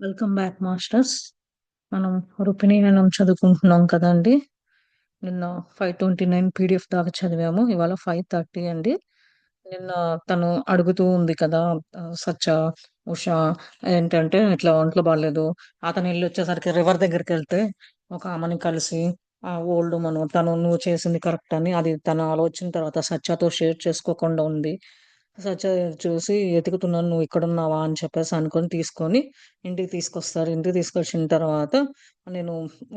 Welcome back masters. మనం రుపినియనం చదువుకుంటున్నాం కదండి. నిన్న 529 పీడిఎఫ్ దాకా చదివాము. ఇవాళ 530 అండి. నిన్న తను అడుగుతూ ఉంది కదా, సచ్చ, ఉష ఏంటంటే ఇట్లా ఒంట్లో బాగాలేదు. అతను వెళ్ళి వచ్చేసరికి రివర్ దగ్గరికి వెళ్తే ఒక ఆమెని కలిసి ఆ ఓల్డ్ మనం తను నువ్వు చేసింది కరెక్ట్ అని అది తను ఆలోచన తర్వాత సత్యతో షేర్ చేసుకోకుండా ఉంది. సత్య చూసి ఎతుకుతున్నాను నువ్వు ఇక్కడున్నావా అని చెప్పేసి అనుకొని తీసుకొని ఇంటికి తీసుకొస్తారు. ఇంటికి తీసుకొచ్చిన తర్వాత నేను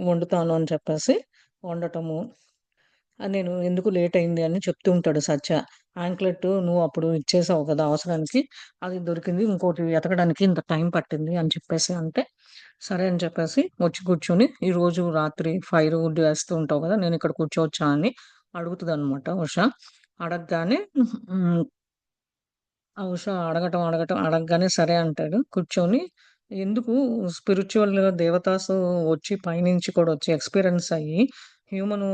వండుతాను అని చెప్పేసి వండటము. నేను ఎందుకు లేట్ అయింది అని చెప్తూ ఉంటాడు సత్య. యాంక్లెట్ నువ్వు అప్పుడు ఇచ్చేసావు కదా అవసరానికి, అది దొరికింది, ఇంకోటి ఎతకడానికి ఇంత టైం పట్టింది అని చెప్పేసి అంటే, సరే అని చెప్పేసి వచ్చి కూర్చొని ఈ రోజు రాత్రి ఫైర్ వుడ్ వేస్తూ ఉంటావు కదా, నేను ఇక్కడ కూర్చోవచ్చా అని అడుగుతుంది అనమాట ఉష. అడగగానే ఉమ్, ఆ ఉష అడగగానే సరే అంటాడు కూర్చొని. ఎందుకు స్పిరిచువల్ దేవతాస్ వచ్చి పైనుంచి కూడా వచ్చి ఎక్స్పీరియన్స్ అయ్యి హ్యూమన్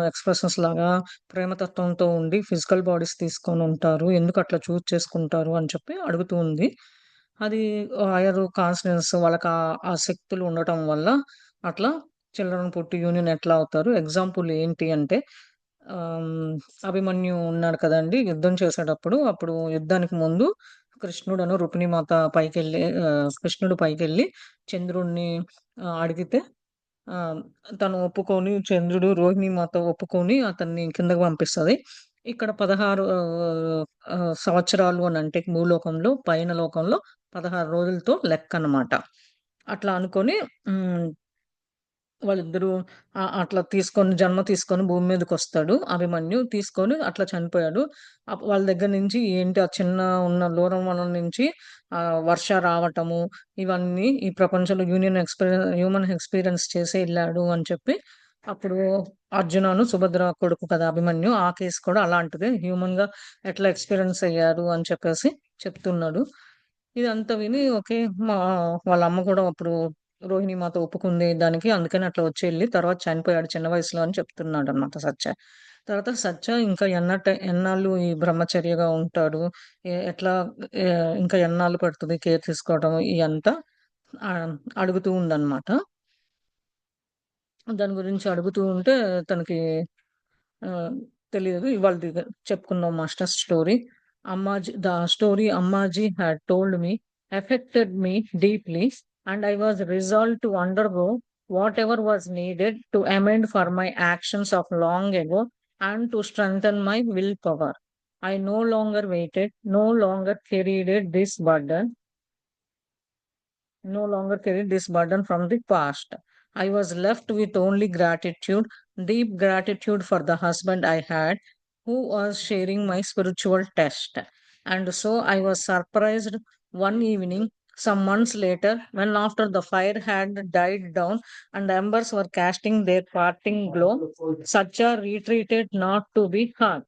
ఎక్స్ప్రెషన్స్ లాగా ప్రేమతత్వంతో ఉండి ఫిజికల్ బాడీస్ తీసుకొని ఉంటారు, ఎందుకు అట్లా చూస్ చేసుకుంటారు అని చెప్పి అడుగుతూ ఉంది. అది హైయర్ కాన్షియస్ వాళ్ళకి ఆ శక్తులు ఉండటం వల్ల అట్లా చిల్డ్రన్ పుట్టి యూనియన్ ఎట్లా అవుతారు. ఎగ్జాంపుల్ ఏంటి అంటే, ఆమ్, అభిమన్యు ఉన్నాడు కదండి యుద్ధం చేసేటప్పుడు, అప్పుడు యుద్ధానికి ముందు కృష్ణుడను రుక్మిణి మాత పైకెళ్ళి కృష్ణుడు పైకెళ్ళి చంద్రుణ్ణి అడిగితే ఆ తను ఒప్పుకొని, చంద్రుడు రోహిణి మాత ఒప్పుకొని అతన్ని కిందకి పంపిస్తది. ఇక్కడ 16 సంవత్సరాలు అని అంటే భూలోకంలో పైన లోకంలో 16 రోజులతో లెక్క అన్నమాట. అట్లా అనుకొని ఉమ్, వాళ్ళిద్దరూ అట్లా తీసుకొని జన్మ తీసుకొని భూమి మీదకొస్తాడు అభిమన్యు. తీసుకొని అట్లా చనిపోయాడు. వాళ్ళ దగ్గర నుంచి ఏంటి ఆ చిన్న ఉన్న దూరం నుంచి వర్ష రావటము, ఇవన్నీ ఈ ప్రపంచంలో హ్యూమన్ ఎక్స్పీరియన్స్ చేసి వెళ్ళాడు అని చెప్పి అప్పుడు అర్జునను సుభద్ర కొడుకు కదా అభిమన్యు, ఆ కేసు కూడా అలాంటిదే, హ్యూమన్ గా ఎట్లా ఎక్స్పీరియన్స్ అయ్యారు అని చెప్పేసి చెప్తున్నాడు. ఇదంతా విని ఓకే, మా వాళ్ళ అమ్మ కూడా అప్పుడు రోహిణి మాత ఒప్పుకుంది దానికి, అందుకని అట్లా వచ్చి వెళ్ళి తర్వాత చనిపోయాడు చిన్న వయసులో అని చెప్తున్నాడు అనమాట సత్య. తర్వాత సత్య ఇంకా ఎన్నాళ్ళు ఈ బ్రహ్మచర్యగా ఉంటాడు, ఎట్లా ఏ, ఇంకా ఎన్నాళ్ళు పడుతుంది కేర్ తీసుకోవడం ఇదంతా ఆ, అడుగుతూ ఉందన్నమాట. దాని గురించి అడుగుతూ ఉంటే తనకి ఆ, తెలియదు. ఇవాళ చెప్పుకుందాం master story. Ammaji the story Ammaji had told me affected me deeply, and I was resolved to undergo whatever was needed to amend for my actions of long ago and to strengthen my willpower. I no longer waited, no longer carried this burden from the past. I was left with only gratitude, deep gratitude for the husband I had, who was sharing my spiritual test. And so I was surprised one evening, some months later, when after the fire had died down and the embers were casting their parting glow, Satya retreated not to be hurt,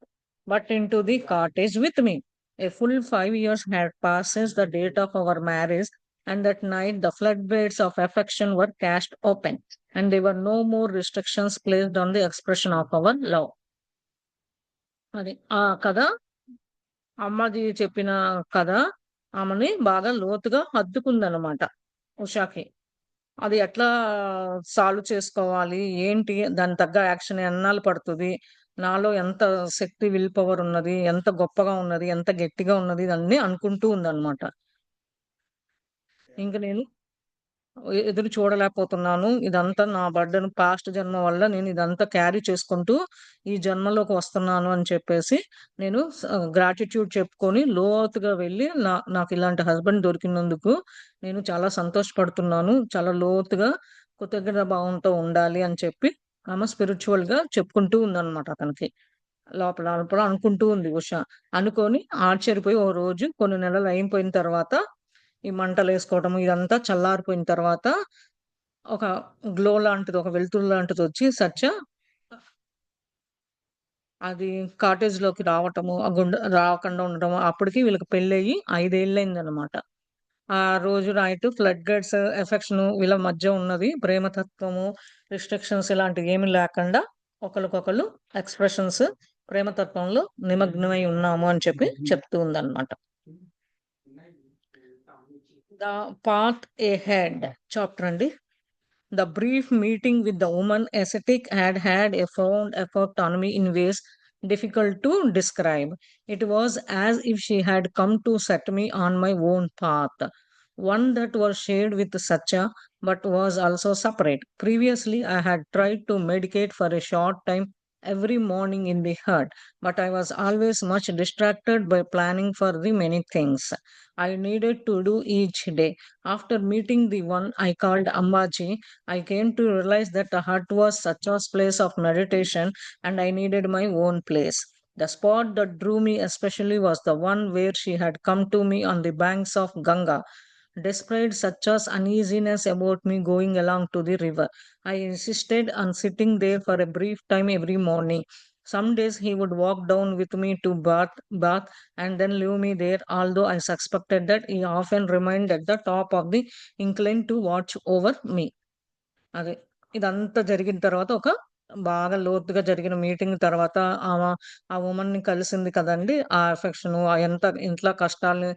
but into the cottage with me. A full 5 years had passed since the date of our marriage, and that night the floodgates of affection were cast open, and there were no more restrictions placed on the expression of our love. అది ఆ కథ. అమ్మది చెప్పిన కథ ఆమెని బాగా లోతుగా హత్తుకుందనమాట ఉషాకి. అది ఎట్లా సాల్వ్ చేసుకోవాలి, ఏంటి దాని తగ్గ యాక్షన్ ఎన్నాళ్ళు పడుతుంది, నాలో ఎంత శక్తి విల్ పవర్ ఉన్నది, ఎంత గొప్పగా ఉన్నది, ఎంత గట్టిగా ఉన్నది, అన్ని అనుకుంటూ ఉందన్నమాట. ఇంక నేను ఎదురు చూడలేకపోతున్నాను. ఇదంతా నా బర్డెన్, పాస్ట్ జన్మ వల్ల నేను ఇదంతా క్యారీ చేసుకుంటూ ఈ జన్మలోకి వస్తున్నాను అని చెప్పేసి నేను గ్రాటిట్యూడ్ చెప్పుకొని లోతుగా వెళ్ళి నాకు ఇలాంటి హస్బెండ్ దొరికినందుకు నేను చాలా సంతోషపడుతున్నాను. చాలా లోతుగా కృతజ్ఞత భావంతో ఉండాలి అని చెప్పి ఆమె స్పిరిచువల్ గా చెప్పుకుంటూ ఉందన్నమాట అతనికి. లోపల లోపల అనుకుంటూ ఉంది ఉష. అనుకొని ఆశ్చర్యపోయి ఓ రోజు కొన్ని నెలలు అయిపోయిన తర్వాత ఈ మంటలేసుకోవటం ఇదంతా చల్లారిపోయిన తర్వాత ఒక గ్లో లాంటిది, ఒక వెలుతురు లాంటిది వచ్చి సత్య అది కాటేజ్ లోకి రావటము, ఆ రాకుండా ఉండటము. అప్పటికి వీళ్ళకి పెళ్ళయి 5 ఏళ్ళయిందనమాట. ఆ రోజు నైట్ ఫ్లడ్ గేట్స్ ఎఫెక్షన్ వీళ్ళ మధ్య ఉన్నది, ప్రేమతత్వము రిస్ట్రిక్షన్స్ ఇలాంటివి ఏమి లేకుండా ఒకరికొకరు ఎక్స్ప్రెషన్స్ ప్రేమతత్వంలో నిమగ్నమై ఉన్నాము అని చెప్పి చెప్తూ ఉందన్నమాట. The Path Ahead chapter అండి. The brief meeting with the woman ascetic had had a profound effect on me in ways difficult to describe. It was as if she had come to set me on my own path, one that was shared with Satya but was also separate. Previously, I had tried to medicate for a short time every morning in the hut, but I was always much distracted by planning for the many things I needed to do each day. After meeting the one I called Ambaji, I came to realize that the hut was such a place of meditation and I needed my own place. The spot that drew me especially was the one where she had come to me on the banks of Ganga. Despite Satya's uneasiness about me going along to the river, I insisted on sitting there for a brief time every morning. Some days he would walk down with me to bath and then leave me there, although I suspected that he often remained at the top of the incline to watch over me. అదే. ఇదంతా జరిగిన తర్వాత బాగా లోతుగా జరిగిన meeting తర్వాత ఆ వుమన్‌ని కలిసింది కదండీ! ఆ ఎఫెక్షను ఎంత ఇంట్లో కష్టాల్ని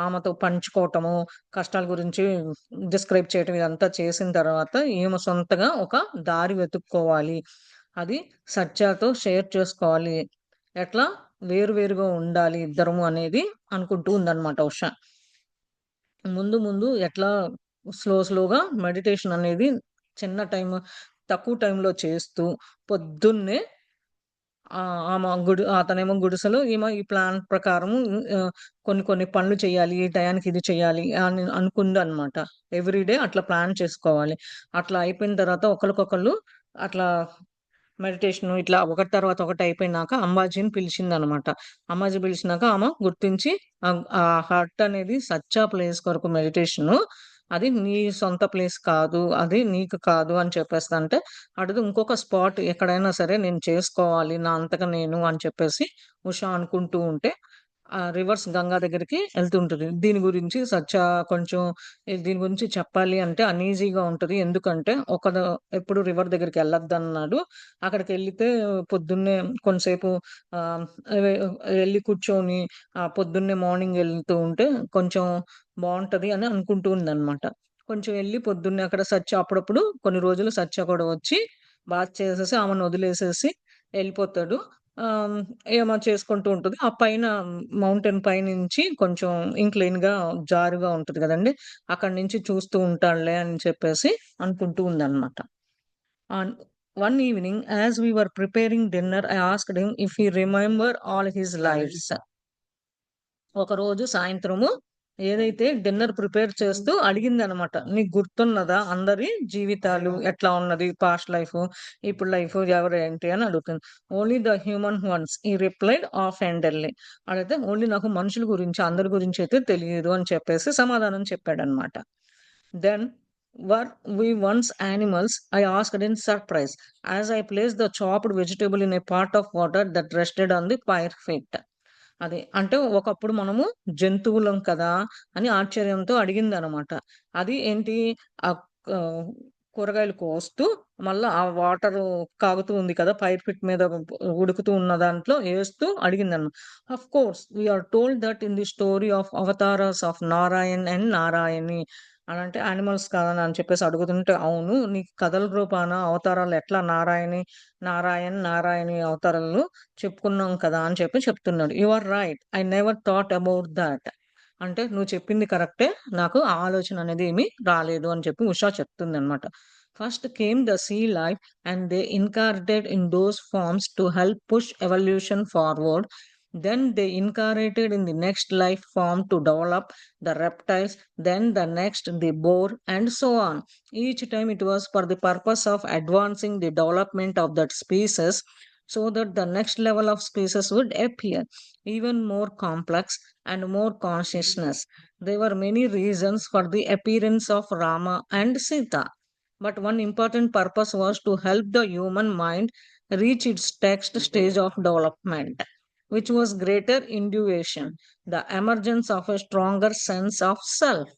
ఆమెతో పంచుకోవటము, కష్టాల గురించి డిస్క్రైబ్ చేయటం ఇదంతా చేసిన తర్వాత ఈమె సొంతగా ఒక దారి వెతుక్కోవాలి. అది సత్యాతో షేర్ చేసుకోవాలి. ఎట్లా వేరు వేరుగా ఉండాలి ఇద్దరము అనేది అనుకుంటూ ఉందన్నమాట ఉష. ముందు ముందు ఎట్లా స్లోగా మెడిటేషన్ అనేది చిన్న టైమ్ తక్కువ టైంలో చేస్తూ పొద్దున్నే అతనేమో గుడిసెలో ఈమె ఈ ప్లాన్ ప్రకారము కొన్ని కొన్ని పనులు చేయాలి. ఈ టయానికి ఇది చేయాలి అని అనుకుందనమాట. ఎవ్రీడే అట్లా ప్లాన్ చేసుకోవాలి. అట్లా అయిపోయిన తర్వాత ఒకళ్ళకొకళ్ళు అట్లా మెడిటేషన్ ఇట్లా ఒకటి తర్వాత ఒకటి అయిపోయినాక అంబాజీని పిలిచిందనమాట. అంబాజీ పిలిచినాక ఆమె గుర్తించి ఆ హట్ అనేది సచ్చా ప్లేస్ కొరకు మెడిటేషను. అది నీ సొంత ప్లేస్ కాదు. అది నీకు కాదు అని చెప్పేస్తంటే, అడుగు ఇంకొక స్పాట్ ఎక్కడైనా సరే నేను చేసుకోవాలి. నా అంతట నేను అని చెప్పేసి ఉష అనుకుంటూ ఉంటే రివర్స్ గంగా దగ్గరికి ఎళ్తుంటది. దీని గురించి సత్య కొంచెం దీని గురించి చెప్పాలి అంటే అన్‌ఈజీగా ఉంటది. ఎందుకంటే ఎప్పుడు రివర్ దగ్గరికెళ్ళొద్దన్నాడు. అక్కడికెళ్ళితే పొద్దున్నే కొంతసేపు ఆహ్, వె ఎళ్లి కూర్చొని పొద్దున్నే మార్నింగ్ ఎళ్తూ ఉంటే కొంచెం బావుంటది అని అనుకుంటూ ఉందనమాట. కొంచెం ఎళ్లి పొద్దున్నే అక్కడ సత్య అప్పుడప్పుడు కొన్ని రోజులు సత్య కూడా వచ్చి బాత్ చేసేసి ఆమెను వదిలేసేసి ఎళ్ళిపోతాడు. ఆహ్, ఏమో చేసుకుంటూ ఉంటది. ఆ పైన మౌంటైన్ పైనుంచి కొంచెం ఇంక్లైన్‌గా జారుగా ఉంటది గదండీ! అక్కడి నుంచి చూస్తూ ఉంటాడులే అని చెప్పేసి అనుకుంటూ ఉందనమాట. On one evening, as we were preparing dinner, I asked him if he remembered all his lives. ఒకరోజు సాయంత్రము ఏదైతే డిన్నర్ ప్రిపేర్ చేస్తూ అడిగిందనమాట. "నీకు గుర్తున్నదా అందరి జీవితాలు ఎట్లా ఉన్నది? పాస్ట్ లైఫు, ఇప్పుడు లైఫు ఎవరేంటి?" అని అడుగుతుంది. "Only the human ones" he replied offendedly. అడిగితే "ఓన్లీ నాకు మనుషుల గురించి, అందరి గురించయితే తెలియదు" అని చెప్పేసి సమాధానం చెప్పాడనమాట. "Then were we once animals?" I asked in surprise, as I placed the chopped vegetable in a pot of water that rested on the fire pit. అది. అంటే ఒకప్పుడు మనము జంతువులం కదా! అని ఆశ్చర్యంతో అడిగిందనమాట. అది ఏంటి ఆహ్, ఆహ్, కూరగాయలు కోస్తూ మళ్ళా ఆ వాటరు కాగుతూ ఉంది కదా! ఫైర్ పిట్ మీద ఉడుకుతూ ఉన్న దాంట్లో ఏస్తూ అడిగిందనమాట. "Of course we are told that in the story of avatars of Narayan and Narayani" అనంటే యానిమల్స్ కదా అని చెప్పేసి అడుగుతుంటే, "అవును. నీకు కథల రూపాన అవతారాలు ఎట్లా నారాయణి అవతారాలు చెప్పుకున్నాం కదా!" అని చెప్పి చెప్తున్నాడు. "You are right. I never thought about that." అంటే "నువ్వు చెప్పింది కరెక్టే. నాకు ఆ ఆలోచన అనేది ఏమీ రాలేదు" అని చెప్పి ఉషా చెప్తుందనమాట. "First came the sea life and they incarnated in those forms to help push evolution forward. Then they incarnated in the next life form to develop the reptiles, then the next the boar, and so on. Each time it was for the purpose of advancing the development of that species so that the next level of species would appear, even more complex and more consciousness. There were many reasons for the appearance of Rama and Sita, but one important purpose was to help the human mind reach its next stage of development, which was greater intuition, the emergence of a stronger sense of self.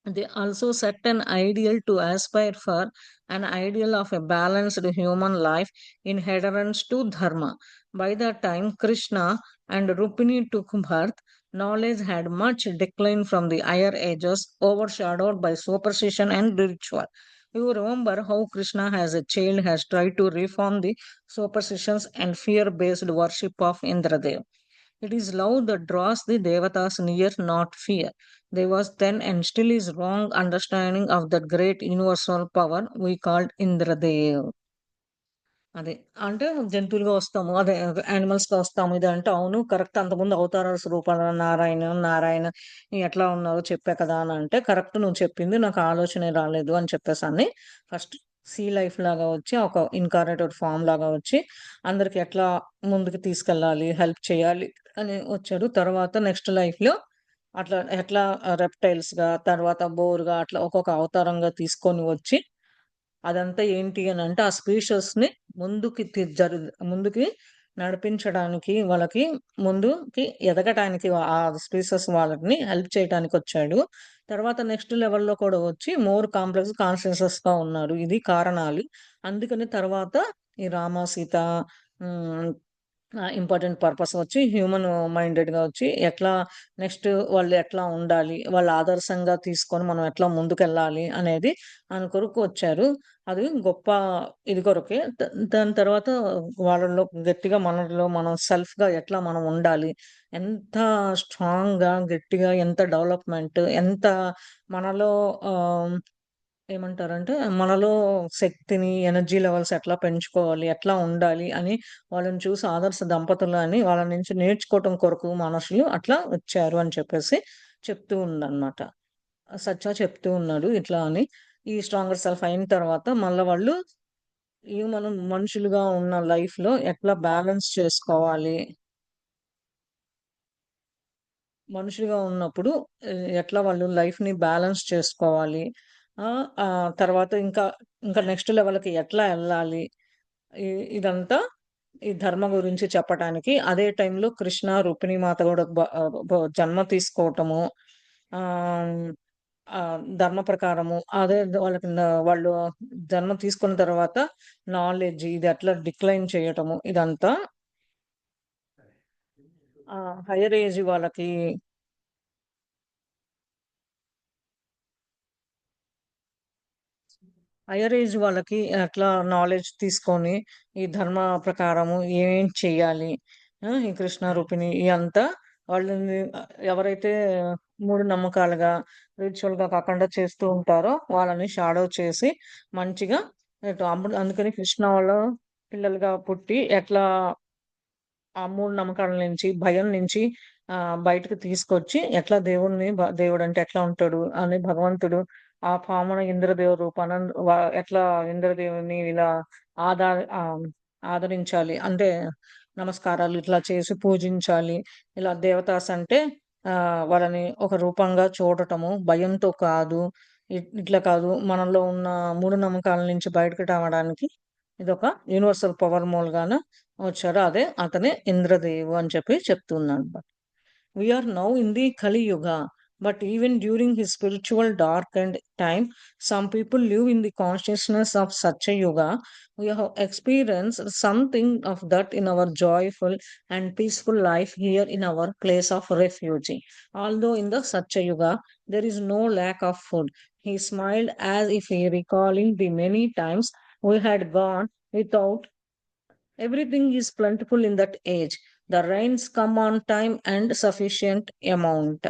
They also set an ideal to aspire for, an ideal of a balanced human life in adherence to dharma. By the time Krishna and Rukmini took birth, Knowledge had much declined from the higher ages, overshadowed by superstition and ritual. You remember how Krishna, as a child, has tried to reform the superstitions and fear based worship of Indradev. It is love that draws the Devatas near, not fear. There was then and still is wrong understanding of that great universal power we called Indradev. అదే. అంటే జంతువులుగా వస్తాము. అదే యానిమల్స్‌గా వస్తాము. ఇదంటే అవును correct. అంతకుముందు అవతారాల రూపాన నారాయణ ఎట్లా ఉన్నారో చెప్పా కదా! అనంటే, కరెక్ట్ నువ్వు చెప్పింది. నాకు ఆలోచనే రాలేదు అని చెప్పేసని ఫస్ట్ సీ లైఫ్ లాగా వచ్చి, ఒక ఇన్‌కార్నేటెడ్ ఫార్మ్ లాగా వచ్చి, అందరికి ఎట్లా ముందుకు తీసుకెళ్ళాలి, హెల్ప్ చేయాలి అని వచ్చాడు. తర్వాత నెక్స్ట్ లైఫ్‌లో అట్లా ఎట్లా రెప్టైల్స్‌గా, తర్వాత బోర్‌గా అట్లా ఒక్కొక్క అవతారంగా తీసుకొని వచ్చి అదంతా ఏంటి అనంటే, ఆ స్పీషియస్‌ని ముందుకి తి జరు ముందుకి నడిపించడానికి, వాళ్ళకి ముందుకి ఎదగటానికి ఆ స్పీషియస్ వాళ్ళని హెల్ప్ చేయటానికొచ్చాడు. తర్వాత నెక్స్ట్ లెవెల్‌లో కూడా వచ్చి మోర్ కాంప్లెక్స్ కాన్షియసెస్‌గా ఉన్నారు. ఇది కారణాలు. అందుకని తర్వాత ఈ రామ, సీత హ్మ్. ఇంపార్టెంట్ పర్పస్ వచ్చి హ్యూమన్ మైండెడ్‌గా వచ్చి ఎట్లా నెక్స్ట్ వాళ్ళు ఎట్లా ఉండాలి, వాళ్ళ ఆదర్శంగా తీసుకొని మనం ఎట్లా ముందుకెళ్ళాలి అనేది ఆయన కొరకు వచ్చారు. అది గొప్ప ఇది కొరకే. దాని తర్వాత వాళ్ళలో గట్టిగా మనలో మనం సెల్ఫ్‌గా ఎట్లా మనం ఉండాలి, ఎంత స్ట్రాంగ్‌గా, గట్టిగా ఎంత డెవలప్‌మెంట్ ఎంత మనలో ఆహ్ ఏమంటారంటే, మనలో శక్తిని, ఎనర్జీ లెవెల్స్ ఎట్లా పెంచుకోవాలి, ఎట్లా ఉండాలి అని వాళ్ళని చూసి ఆదర్శ దంపతులని వాళ్ళ నుంచి నేర్చుకోవటం కొరకు మనుషులు అట్లా వచ్చారు అని చెప్పేసి చెప్తూ ఉందనమాట. సత్య చెప్తూ ఉన్నాడు ఇట్లా అని. ఈ స్ట్రాంగర్ సెల్ఫ్ అయిన తర్వాత మళ్ళా వాళ్ళు మనం మనుషులుగా ఉన్న లైఫ్‌లో ఎట్లా బ్యాలెన్స్ చేసుకోవాలి, మనుషులుగా ఉన్నప్పుడు ఎట్లా వాళ్ళు లైఫ్‌ని బ్యాలెన్స్ చేసుకోవాలి. తర్వాత ఇంకా నెక్స్ట్ లెవెల్‌కి ఎట్లా ఎళ్ళాలి. ఇ ఇదంతా ఈ ధర్మ గురించి చెప్పటానికి, అదే టైంలో కృష్ణ, రుక్మిణి మాత గూడా జన్మ తీసుకోవటము. ఆహ్, ధర్మ ప్రకారము అదే వాళ్ళకి వాళ్ళు జన్మ తీసుకున్న తర్వాత నాలెడ్జ్ ఇది ఎట్లా డిక్లైన్ చేయటము ఇదంతా హైయర్ ఏజ్ వాళ్ళకి హైయర్ ఏజ్ వాళ్ళకి అట్లా నాలెడ్జ్ తీసుకొని, ఈ ధర్మ ప్రకారము ఏమేం చేయాలి? ఈ కృష్ణ, రుక్మిణి ఇయంతా వాళ్ళని ఎవరైతే మూఢనమ్మకాలుగా, రిచువల్‌గా కాకుండా చేస్తూ ఉంటారో, వాళ్ళని షాడో చేసి మంచిగా అందుకని కృష్ణ వాళ్ళ పిల్లలుగా పుట్టి ఎట్లా ఆ మూఢనమ్మకాల నుంచి, భయం నుంచి బయటకి తీసుకొచ్చి ఎట్లా దేవుడంటే ఎట్లా ఉంటాడు అని భగవంతుడు ఆ పామున ఇంద్రదేవ రూపాన వ ఎట్లా ఇంద్రదేవుని ఇలా ఆదా ఆహ్, ఆదరించాలి. అంటే నమస్కారాలు ఇట్లా చేసి పూజించాలి. ఇలా దేవతాస్ అంటే వాళ్ళని ఒక రూపంగా చూడటము, భయంతో కాదు. ఇట్లా కాదు. మనలో ఉన్న మూఢనమ్మకాల నుంచి బయటకి రావడానికి ఇదొక యూనివర్సల్ పవర్ మూల్గాన వచ్చారు. అతనే ఇంద్రదేవు అని చెప్పి చెప్తున్నాడన్నమాట. We are now in the Kali Yuga, but even during his spiritual darkened time, some people live in the consciousness of Satya Yuga. We have experienced something of that in our joyful and peaceful life here in our place of refuge. Although in the Satya Yuga there is no lack of food, he smiled as if he recalling the many times we had gone without. Everything is plentiful in that age. The rains come on time and sufficient amount.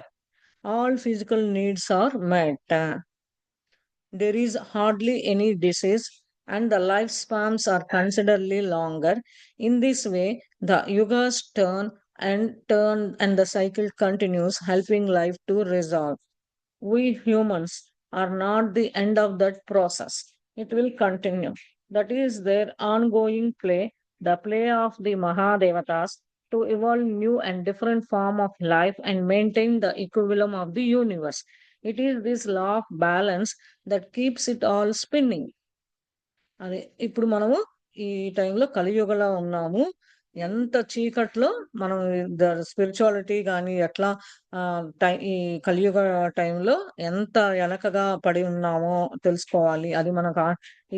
All physical needs are met. There is hardly any disease and the lifespans are considerably longer. In this way, the yugas turn and the cycle continues, helping life to resolve. We humans are not the end of that process. It will continue. That is their ongoing play, the play of the Mahadevatas to evolve new and different form of life and maintain the equilibrium of the universe. It is this law of balance that keeps it all spinning. అదే. ఇప్పుడు మనము ఈ టైంలో కలియుగంలో ఉన్నాము. ఎంత చీకట్లో మనం స్పిరిచువాలిటీ గాని ఎట్లా ఈ కలియుగ టైంలో ఎంత ఎనకగా పడి ఉన్నామో తెలుసుకోవాలి. అది మనకు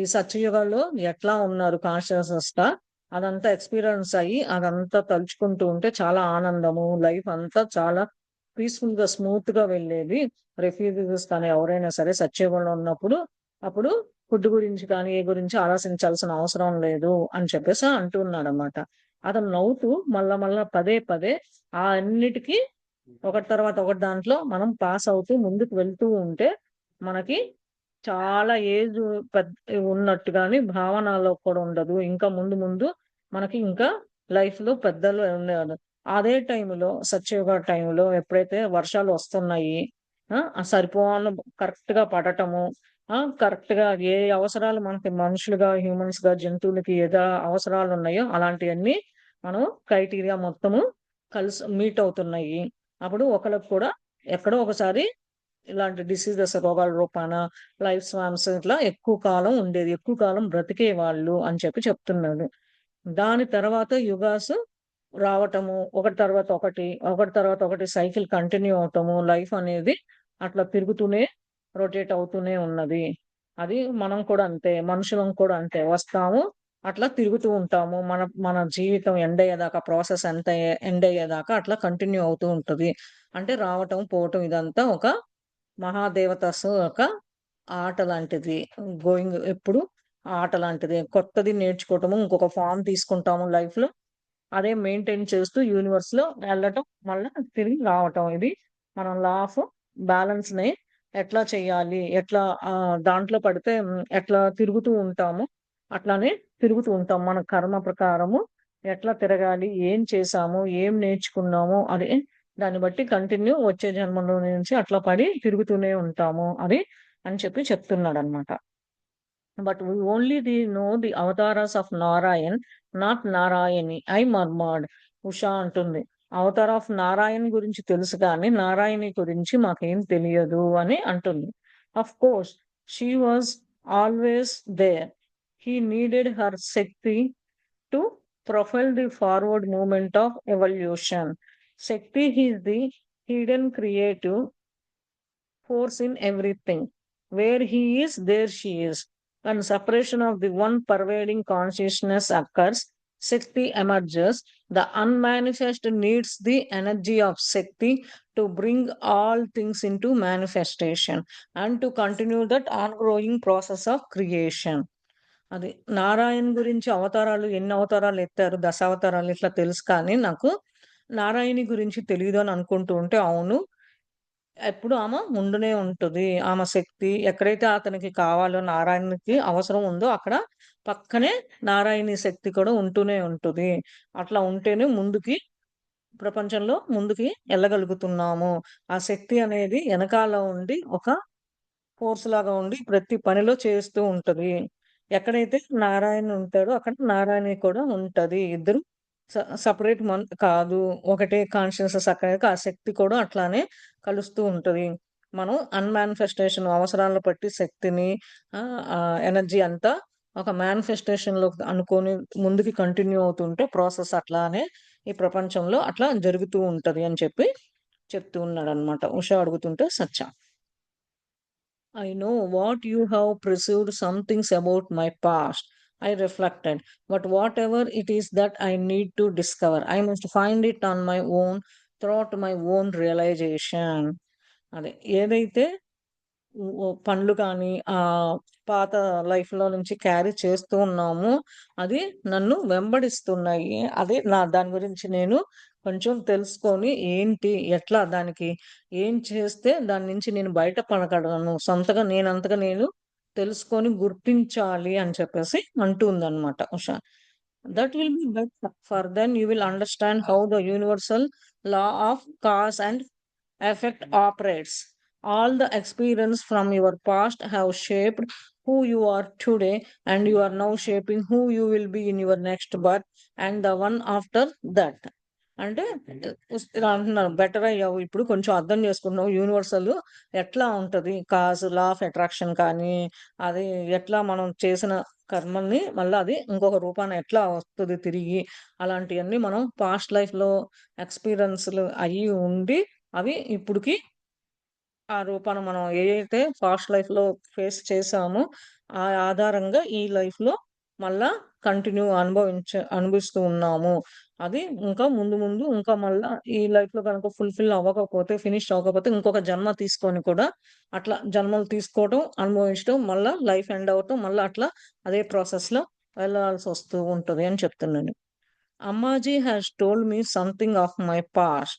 ఈ సత్యయుగంలో ఎట్లా ఉన్నారు కాన్షియస్‌నెస్‌గా అదంతా ఎక్స్‌పీరియన్స్ అయ్యి, అదంతా తలుచుకుంటూ ఉంటే చాలా ఆనందము. లైఫ్ అంతా చాలా పీస్ఫుల్ గా స్మూత్ గా వెళ్ళేది. రెఫ్యూజీస్ కానీ ఎవరైనా సరే సత్యయుగంలో ఉన్నప్పుడు అప్పుడు ఫుడ్ గురించి కానీ ఏ గురించి ఆలోచించాల్సిన అవసరం లేదు అని చెప్పేసి అంటున్నాడు అనమాట. అతను నవ్వుతూ మళ్ళా మళ్ళా పదే పదే ఆ అన్నిటికీ ఒకటి తర్వాత ఒకటి దాంట్లో మనం పాస్ అవుతూ ముందుకు వెళ్తూ ఉంటే మనకి చాలా ఏజ్ పెద్ద ఉన్నట్టుగాని భావనలో కూడా ఉండదు. ఇంకా ముందు ముందు మనకి ఇంకా లైఫ్‌లో పెద్దలు ఉండేవాళ్ళు. అదే టైంలో సత్యయుగ టైంలో ఎప్పుడైతే వర్షాలు వస్తున్నాయి. సరిపోను కరెక్ట్‌గా పడటము. కరెక్ట్‌గా ఏ అవసరాలు మనకి మనుషులుగా, హ్యూమన్స్‌గా, జంతువులకి అవసరాలున్నాయో అలాంటియన్నీ మనం క్రైటీరియా మొత్తము మీట్ అవుతున్నాయి. అప్పుడు ఒకళ్ళకి కూడా ఎక్కడో ఒకసారి ఇలాంటి డిసీజెస్ రోగాల రూపాన లైఫ్ స్వామ్స్ ఇట్లా ఎక్కువ కాలం ఉండేది. ఎక్కువ కాలం బ్రతికేవాళ్ళు అని చెప్తున్నాడు. దాని తర్వాత యుగాస్ రావటము. ఒకటి తర్వాత ఒకటి, ఒకటి తర్వాత ఒకటి సైకిల్ కంటిన్యూ అవ్వటము. లైఫ్ అనేది అట్లా తిరుగుతూనే రొటేట్ అవుతూనే ఉన్నది. అది మనం కూడా అంతే. మనుషులం కూడా అంతే. వస్తాము. అట్లా తిరుగుతూ ఉంటాము. మన మన జీవితం ఎండ్ అయ్యేదాకా ప్రాసెస్ ఎంత ఎండ్ అయ్యేదాకా అట్లా కంటిన్యూ అవుతూ ఉంటది. అంటే రావటం, పోవటం ఇదంతా ఒక మహాదేవతాసు ఒక ఆట లాంటిది. గోయింగ్ ఎప్పుడు ఆట లాంటిది. కొత్తది నేర్చుకోవటము, ఇంకొక ఫార్మ్ తీసుకుంటాము లైఫ్‌లో. అదే మెయింటైన్ చేస్తూ యూనివర్స్‌లో వెళ్ళటం, మళ్ళా తిరిగి రావటం. ఇది మనం లా ఆఫ్ బ్యాలెన్స్‌ని ఎట్లా చేయాలి? ఎట్లా దాంట్లో పడితే ఎట్లా తిరుగుతూ ఉంటామో, అట్లానే తిరుగుతూ ఉంటాం. మన కర్మ ప్రకారము ఎట్లా తిరగాలి? ఏం చేశాము? ఏం నేర్చుకున్నాము? అది దాన్ని బట్టి కంటిన్యూ వచ్చే జన్మలో నుంచి అట్లా పడి తిరుగుతూనే ఉంటాము. అది అని చెప్తున్నాడన్నమాట. But we only know the avatars of Narayan, not Narayani. I murmured. Usha అంటుంది. అవతార్ ఆఫ్ నారాయణ్ గురించి తెలుసు కానీ నారాయణి గురించి మాకేం తెలియదు అని అంటుంది. Of course she was always there. He needed her Shakti to propel the forward movement of evolution. Shakti is the hidden creative force in everything. Where he is, there she is. When separation of the one pervading consciousness occurs, Shakti emerges. The unmanifest needs the energy of Shakti to bring all things into manifestation and to continue that ongoing process of creation. అది నారాయణ గురించి అవతారాలు ఎన్ని అవతారాలు ఎత్తారు దశావతారాలు ఇట్లా తెలుసు కానీ నాకు నారాయణి గురించి తెలియదు అని అనుకుంటూ ఉంటే అవును ఎప్పుడు ఆమె ముందునే ఉంటది. ఆమె శక్తి ఎక్కడైతే అతనికి కావాలో నారాయణునికి అవసరం ఉందో అక్కడ పక్కనే నారాయణి శక్తి కూడా ఉంటూనే ఉంటది. అట్లా ఉంటేనే ముందుకి ప్రపంచంలో ముందుకి ఎళ్ళగలుగుతున్నాము. ఆ శక్తి అనేది ఎనకాల ఉండి ఒక ఫోర్స్ లాగా ఉండి ప్రతి పనిలో చేస్తూ ఉంటది. ఎక్కడైతే నారాయణ ఉంటాడో అక్కడ నారాయణి కూడా ఉంటది. ఇద్దరు స సెపరేట్ కాదు. ఒకటే కాన్షియస్‌నెస్ అక్కడ ఆ శక్తి కూడా అట్లానే కలుస్తూ ఉంటది. మనం అన్‌మానిఫెస్టేషన్ అవసరాలను బట్టి శక్తిని ఎనర్జీ అంతా ఒక మేనిఫెస్టేషన్‌లో అనుకోని ముందుకి కంటిన్యూ అవుతుంటే ప్రాసెస్ అట్లానే ఈ ప్రపంచంలో అట్లా జరుగుతూ ఉంటది అని చెప్తూ ఉన్నాడన్నమాట. ఉష అడుగుతుంటే సత్య. I know what you have perceived some things about my past. I reflected. But whatever it is that I need to discover, I must find it on my own, throughout my own realization. అదే ఏదైతే పనులు కానీ పాత లైఫ్‌లో నుంచి carry చేస్తూ ఉన్నామో, అది నన్ను వెంబడిస్తున్నాయి. అదే దాని గురించి నేను కొంచెం తెలుసుకొని ఏంటి? ఎట్లా దానికి ఏం చేస్తే దాని నుంచి నేను బయట పడగలను? నేనంతగా నేను తెలుసుకొని గుర్తించాలి అని చెప్పేసి అంటుందన్నమాట Usha. That will be better. For then you will understand how the universal law of cause and effect operates. All the experience from your past have shaped who you are today, and you are now shaping who you will be in your next birth and the one after that. అంటే ఇలా అంటున్నారు better అయ్యావు ఇప్పుడు కొంచెం అర్థం చేసుకున్నావు universal ఎట్లా ఉంటది కాజ్ లా ఆఫ్ అట్రాక్షన్ కానీ అది ఎట్లా మనం చేసిన కర్మల్ని మళ్ళీ అది ఇంకొక రూపాన ఎట్లా వస్తుంది తిరిగి అలాంటివన్నీ మనం పాస్ట్ లైఫ్ లో ఎక్స్పీరియన్స్లు అయ్యి ఉండి అవి ఇప్పుడుకి ఆ రూపాన మనం ఏదైతే పాస్ట్ లైఫ్‌లో ఫేస్ చేసామో, ఆ ఆధారంగా ఈ లైఫ్‌లో మళ్ళా అనుభవిస్తూ ఉన్నాము. అది ఇంకా ముందు ముందు ఇంకా మళ్ళా ఈ లైఫ్ లో కనుక ఫుల్ఫిల్ అవ్వకపోతే, ఫినిష్ అవ్వకపోతే ఇంకొక జన్మ తీసుకొని కూడా అట్లా జన్మలు తీసుకోవటం, అనుభవించడం, మళ్ళా లైఫ్ ఎండ్ అవటం, మళ్ళా అట్లా అదే ప్రాసెస్ లో వెళ్ళాల్సి వస్తూ ఉంటది అని చెప్తున్నాను. Ammaji has told me something of my past,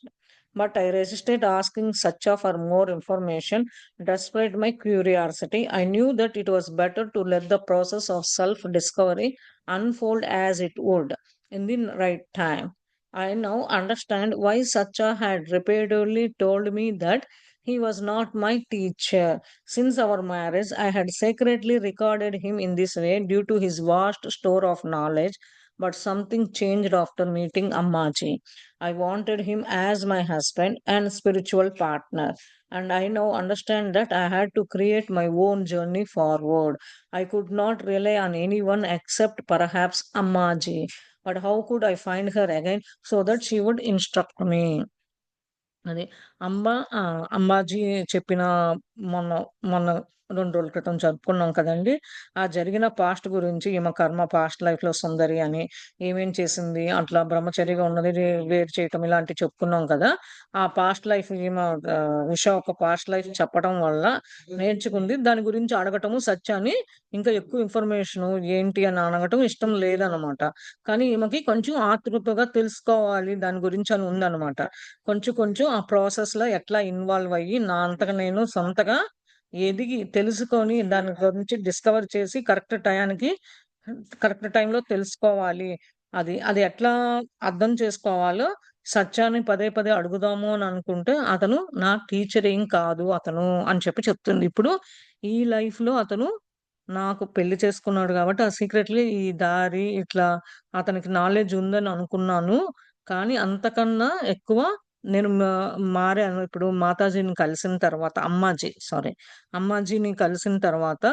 but I resisted asking Satya for more information. Despite my curiosity, I knew that it was better to let the process of self discovery unfold as it would in the right time. I now understand why Satya had repeatedly told me that he was not my teacher. Since our marriage, I had secretly regarded him in this way due to his vast store of knowledge, but something changed after meeting Ammaji. I wanted him as my husband and spiritual partner. And I now understand that I had to create my own journey forward. I could not rely on anyone except perhaps Ammaji. But how could I find her again so that she would instruct me? అది. అంబ అంబాజీ చెప్పిన మొన్న మొన్న 2 రోజుల క్రితం జరుపుకున్నాం కదండీ! ఆ జరిగిన పాస్ట్ గురించి ఈమె కర్మ పాస్ట్ లైఫ్‌లో సుందరి అని, ఏమేం చేసింది, అట్లా బ్రహ్మచారిగా ఉన్నది వేరు చేయటం ఇలాంటివి చెప్పుకున్నాం కదా! ఆ పాస్ట్ లైఫ్ ఈమె ఉష ఒక పాస్ట్ లైఫ్ చెప్పడం వల్ల నేర్చుకుంది. దాని గురించి అడగటము సత్యాన్ని ఇంకా ఎక్కువ ఇన్ఫర్మేషను ఏంటి అని అడగటం ఇష్టం లేదనమాట. కానీ ఈమెకి కొంచెం ఆతృతగా తెలుసుకోవాలి దాని గురించి అని ఉందనమాట. కొంచెం కొంచెం ఆ ప్రాసెస్‌లో ఎట్లా ఇన్వాల్వ్ అయ్యి, నా అంతట నేను సొంతగా ఎదిగి, తెలుసుకొని, దాని గురించి డిస్కవర్ చేసి కరెక్ట్ టైంలో తెలుసుకోవాలి. అది ఎట్లా అర్థం చేసుకోవాలో సత్యాన్ని పదే పదే అడుగుదాము అని అనుకుంటే, అతను నా టీచర్ ఏం కాదు అతను అని చెప్తుంది. ఇప్పుడు ఈ లైఫ్‌లో అతను నాకు పెళ్లి చేసుకున్నాడు గాబట్టి, ఆ సీక్రెట్‌లీ ఈ దారి ఇట్లా అతనికి నాలెడ్జ్ ఉందని అనుకున్నాను. కానీ అంతకన్నా ఎక్కువ నేను మారాను. ఇప్పుడు మాతాజీని కలిసిన తర్వాత అమ్మాజీని కలిసిన తర్వాత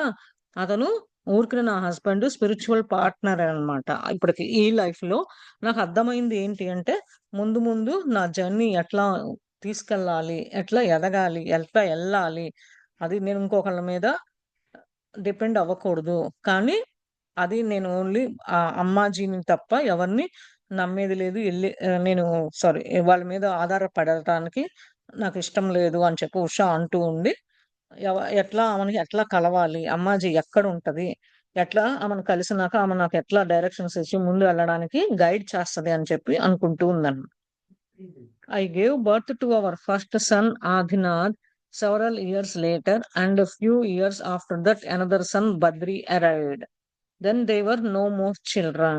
అతను ఊరికనే నా హస్బెండ్ స్పిరిచ్యువల్ పార్ట్నర్ అనమాట. ఇప్పటికి ఈ లైఫ్‌లో నాకు అర్థమైంది ఏంటి అంటే, ముందు ముందు నా జర్నీ ఎట్లా తీసుకెళ్ళాలి, ఎట్లా ఎదగాలి, ఎట్లా ఎళ్ళాలి, అది నేను ఇంకొకళ్ళ మీద డిపెండ్ అవ్వకూడదు. కానీ అది నేను ఓన్లీ అమ్మాజీని తప్ప ఎవరిని నమ్మేది లేదు. నేను సారీ వాళ్ళ మీద ఆధారపడటానికి నాకిష్టం లేదు అని చెప్పి ఉష అంటూ ఉంది. ఆమెని ఎట్లా కలవాలి? అమ్మాజీ ఎక్కడుంటది? ఆమెను కలిసినాక ఆమె నాకు ఎట్లా డైరెక్షన్స్ ఇచ్చి ముందు వెళ్ళడానికి గైడ్ చేస్తది అని చెప్పి అనుకుంటూ ఉందన్నమాట. I gave birth to our first son Adhinath several years later, and a few years after that, another son Badri arrived. Then there were no more children.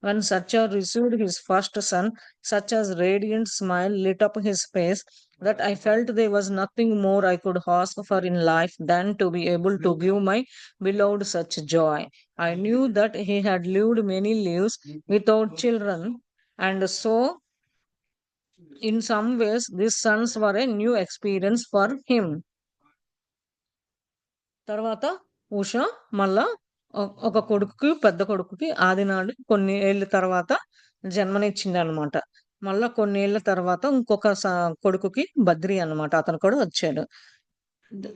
When Satya received his first son, Satya's radiant smile lit up his face that I felt there was nothing more I could ask for in life than to be able to give my beloved such joy. I knew that he had lived many lives without children, and so in some ways, these sons were a new experience for him. తర్వాత ఉష మళ్ళా ఒక కొడుకుకి, పెద్ద కొడుకుకి ఆదినాడు కొన్ని ఏళ్ళ తర్వాత జన్మనిచ్చిందనమాట. మళ్ళా కొన్నేళ్ల తర్వాత ఇంకొక కొడుకుకి బద్రి అన్నమాట. అతను కూడా వచ్చాడు. ద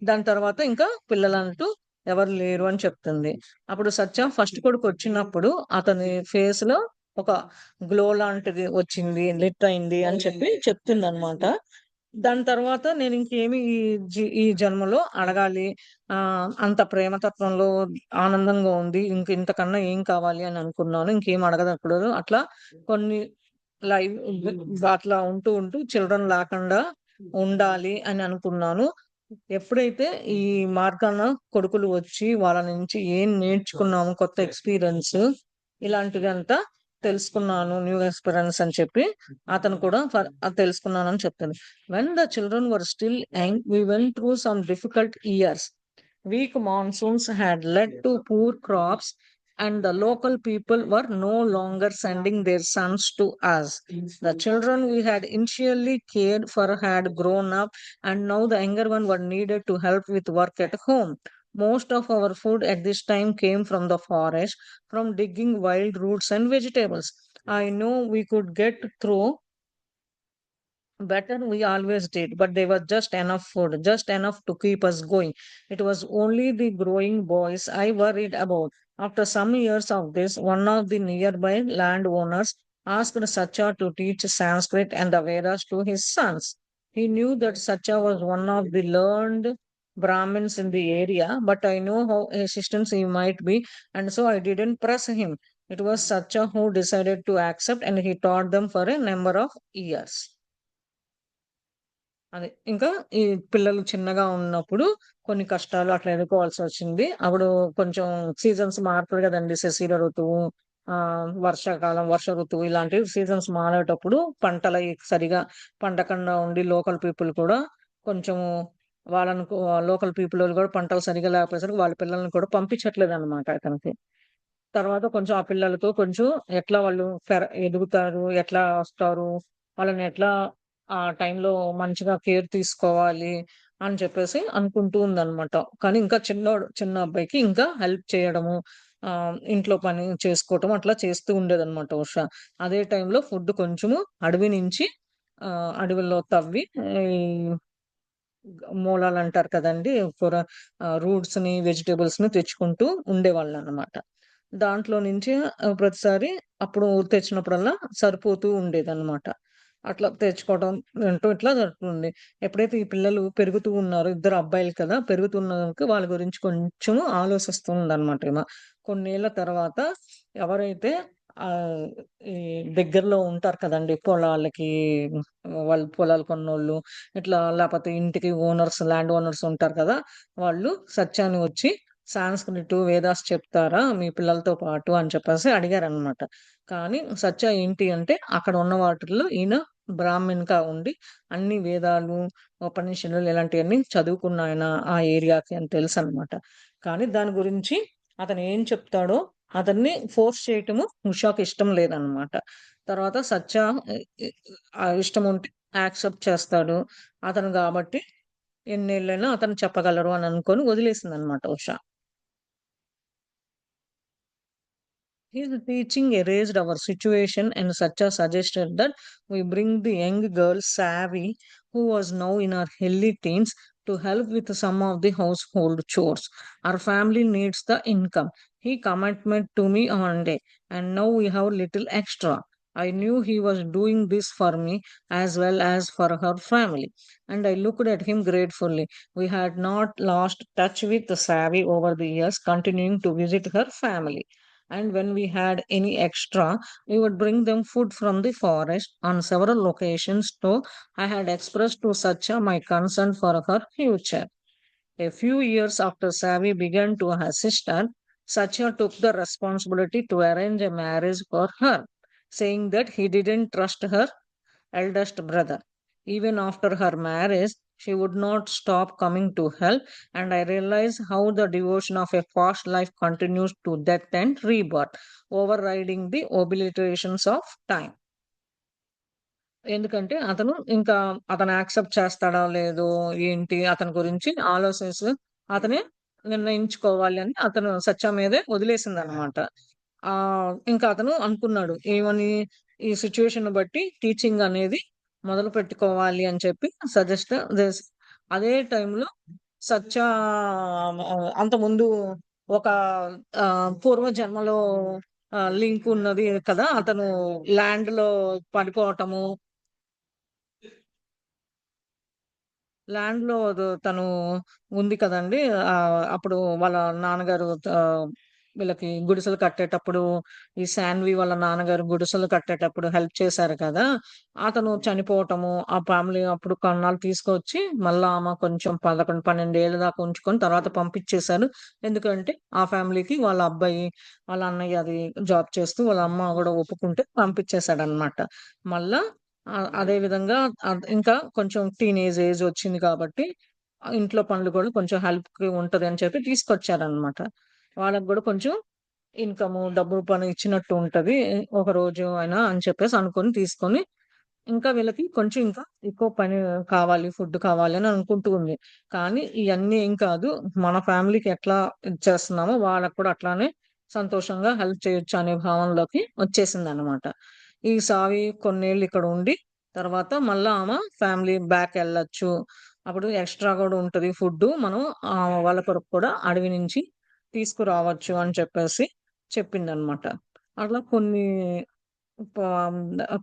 దాని తర్వాత ఇంకా పిల్లలంటూ ఎవరు లేరు అని చెప్తుంది. అప్పుడు సత్య ఫస్ట్ కొడుకు వచ్చినప్పుడు అతని ఫేస్‌లో ఒక గ్లో లాంటిది వచ్చింది. లిట్ అయింది అని చెప్తుందనమాట. దాని తర్వాత నేను ఇంకేమి ఈ జన్మలో అడగాలి. అంత ప్రేమతత్వంలో ఆనందంగా ఉంది. ఇంతకన్నా ఏం కావాలి అని అనుకున్నాను. ఇంకేం అడగదప్పుడు అట్లా కొన్ని లైవ్ అట్లా ఉంటూ చిల్డ్రన్ లేకుండా ఉండాలి అని అనుకున్నాను. ఎప్పుడైతే ఈ మార్గాన కొడుకులు వచ్చి వాళ్ళ నుంచి ఏం నేర్చుకున్నాము కొత్త ఎక్స్‌పీరియన్స్ ఇలాంటిదంతా తెలుసుకున్నాను. న్యూ ఎక్స్‌పీరియన్స్ అని చెప్పి అతను కూడా అది తెలుసుకున్నానని చెప్తుంది. When the children were still young we went through some difficult years. Weak monsoons had led to poor crops, and the local people were no longer sending their sons to us. The children we had initially cared for had grown up, and now the younger one were needed to help with work at home. Most of our food at this time came from the forest, from digging wild roots and vegetables. I know we could get through better we always did, but they were just enough food, just enough to keep us going. It was only the growing boys I worried about. After some years of this, one of the nearby landowners asked Sacha to teach Sanskrit and the Vedas to his sons. He knew that Sacha was one of the learned Brahmins in the area, but I knew how hesitant he might be, and so I didn't press him. It was Sacha who decided to accept, and he taught them for a number of years. అదే. ఇంకా ఈ పిల్లలు చిన్నగా ఉన్నప్పుడు కొన్ని కష్టాలు అట్లా ఎదుర్కోవాల్సొచ్చింది. అప్పుడు కొంచెం సీజన్స్ మారుతది గదండీ! శశిర ఋతువు, వర్షాకాలం, వర్ష ఋతువు ఇలాంటివి సీజన్స్ మారేటప్పుడు పంటలయి సరిగా పండకుండా ఉండి లోకల్ పీపుల్ కూడా కొంచెము వాళ్ళను లోకల్ పీపులోళ్ళు గూడా పంటలు సరిగ్గా లేకపోయేసరికి వాళ్ళ పిల్లల్ని కూడా పంపించట్లేదనమాట అతనికి. తర్వాత కొంచెం ఆ పిల్లలతో కొంచెం ఎట్లా వాళ్ళు ఎదుగుతారు, ఎట్లా వస్తారు, వాళ్ళని ఎట్లా ఆ టైంలో మంచిగా కేర్ తీసుకోవాలి అని చెప్పేసి అనుకుంటూ ఉందనమాట. కానీ ఇంకా చిన్న అబ్బాయికి ఇంకా హెల్ప్ చేయడము, ఇంట్లో పని చేసుకోవటం అట్లా చేస్తూ ఉండేదనమాట ఉష. అదే టైంలో ఫుడ్ కొంచెము అడవి నుంచి అడవుల్లో తవ్వి ఈ మూలాలంటారు కదండీ! రూట్స్‌ని, వెజిటబుల్స్‌ని తెచ్చుకుంటూ ఉండేవాళ్ళనమాట. దాంట్లో నుంచి ప్రతిసారి అప్పుడు తెచ్చినప్పుడల్లా సరిపోతూ ఉండేదనమాట. అట్లా తెచ్చుకోవడం అంటూ ఇట్లా జరుగుతుంది. ఎప్పుడైతే ఈ పిల్లలు పెరుగుతూ ఉన్నారో, ఇద్దరు అబ్బాయిలు కదా! పెరుగుతున్నంక వాళ్ళ గురించి కొంచెం ఆలోచిస్తూ ఉందనమాట ఈమ. కొన్నేళ్ల తర్వాత ఎవరైతే ఆహ్, ఈ దగ్గరలో ఉంటారు కదండీ! పొలాలకి వాళ్ళు పొలాలు కొన్నోళ్ళు ఇట్లా లేపోతే ఇంటికి ఓనర్స్, ల్యాండ్ ఓనర్స్ ఉంటారు కదా! వాళ్ళు సత్యాన్ని వచ్చి సాంస్క్రిట్, వేదాస్ చెప్తారా మీ పిల్లలతో పాటు అని చెప్పేసి అడిగారనమాట. కానీ సత్య ఏంటి అంటే అక్కడ ఉన్న వాటిల్లో ఈయన బ్రాహ్మణ్‌గా ఉండి అన్ని వేదాలు, ఉపనిషత్తులు ఇలాంటియన్నీ చదువుకున్న ఆయన ఆ ఏరియాకి అని తెలుసనమాట. కానీ దాని గురించి అతను ఏం చెప్తాడో అతన్ని ఫోర్స్ చేయటము ఉషాకి ఇష్టం లేదనమాట. తర్వాత సత్య ఇ ఇ ఇష్టం ఉంటే యాక్సెప్ట్ చేస్తాడు. అతను గాబట్టి ఎన్నేళ్ళైనా అతను చెప్పగలరు అని అనుకోని వదిలేసిందనమాట Usha. His teaching erased our situation, and Satya suggested that we bring the young girl Savi, who was now in her early teens, to help with some of the household chores. Our family needs the income. He committed to me one day, and now we have little extra. I knew he was doing this for me as well as for her family, and I looked at him gratefully. We had not lost touch with Savi over the years, continuing to visit her family, and when we had any extra, we would bring them food from the forest. On several occasions, though, I had expressed to Satya my concern for her future. A few years after Savi began to assist her, Satya took the responsibility to arrange a marriage for her, saying that he didn't trust her eldest brother. Even after her marriage, she would not stop coming to help, and I realized how the devotion of a past life continues to death and rebirth, overriding the obliterations of time. ఎందుకంటే ఇంకా అతను accept చేస్తాడా లేదో ఏంటి అతని గురించి ఆలోచించి అతనే నిర్ణయించుకోవాలి అని అతను సత్య మీదే వదిలేసిందనమాట. ఇంకా అతను అనుకున్నాడు ఏమని ఈ సిట్యుయేషన్ బట్టి టీచింగ్ అనేది మొదలు పెట్టుకోవాలి అని చెప్పి సజెస్ట్ చేసి అదే టైంలో సత్య అంతకుముందు ఒక పూర్వ జన్మలో లింక్ ఉన్నది కదా! అతను ల్యాండ్‌లో పడిపోవటము ల్యాండ్‌లో తను ఉంది కదండీ! అప్పుడు వాళ్ళ నాన్నగారు వీళ్ళకి గుడిసెలు కట్టేటప్పుడు ఈ శాన్వి వాళ్ళ నాన్నగారు గుడిసెలు కట్టేటప్పుడు హెల్ప్ చేశారు కదా! అతను చనిపోవటము, ఆ ఫ్యామిలీ అప్పుడు కొన్నాళ్ళు తీసుకొచ్చి మళ్ళా ఆమె కొంచెం 11, 12 ఏళ్ల దాకా ఉంచుకొని తర్వాత పంపించేశారు. ఎందుకంటే ఆ ఫ్యామిలీకి వాళ్ళ అబ్బాయి, వాళ్ళ అన్నయ్య అది జాబ్ చేస్తూ వాళ్ళ అమ్మ గూడా ఒప్పుకుంటే పంపించేసాడన్నమాట. మళ్ళా అదే విధంగా ఇంకా కొంచెం టీనేజ్ ఏజ్ వచ్చింది కాబట్టి, ఇంట్లో పనులు కూడా కొంచెం హెల్ప్‌కి ఉంటదని చెప్పి తీసుకొచ్చారనమాట. వాళ్ళకి గూడా కొంచెం డబ్బు పని ఇచ్చినట్టు ఉంటది. ఒక రోజు అయినా అని చెప్పేసి అనుకోని తీసుకొని, ఇంకా వీళ్ళకి కొంచెం ఇంకా ఎక్కువ పని కావాలి, ఫుడ్ కావాలి అని అనుకుంటూ ఉంది. కానీ ఇయన్నీ ఏం కాదు. మన ఫ్యామిలీకి ఎట్లా ఇచ్చేస్తున్నామో వాళ్ళకి కూడా అట్లానే సంతోషంగా హెల్ప్ చేయొచ్చు అనే భావనలోకి వచ్చేసిందనమాట. ఈ సావి కొన్నేళ్ళు ఇక్కడ ఉండి తర్వాత మళ్ళా ఆమె ఫ్యామిలీ బ్యాక్ వెళ్ళొచ్చు. అప్పుడు ఎక్స్ట్రా కూడా ఉంటది ఫుడ్, మనం వాళ్ళ కొరకు కూడా అడవి నుంచి తీసుకురావచ్చు అని చెప్పేసి చెప్పిందనమాట. అట్లా కొన్ని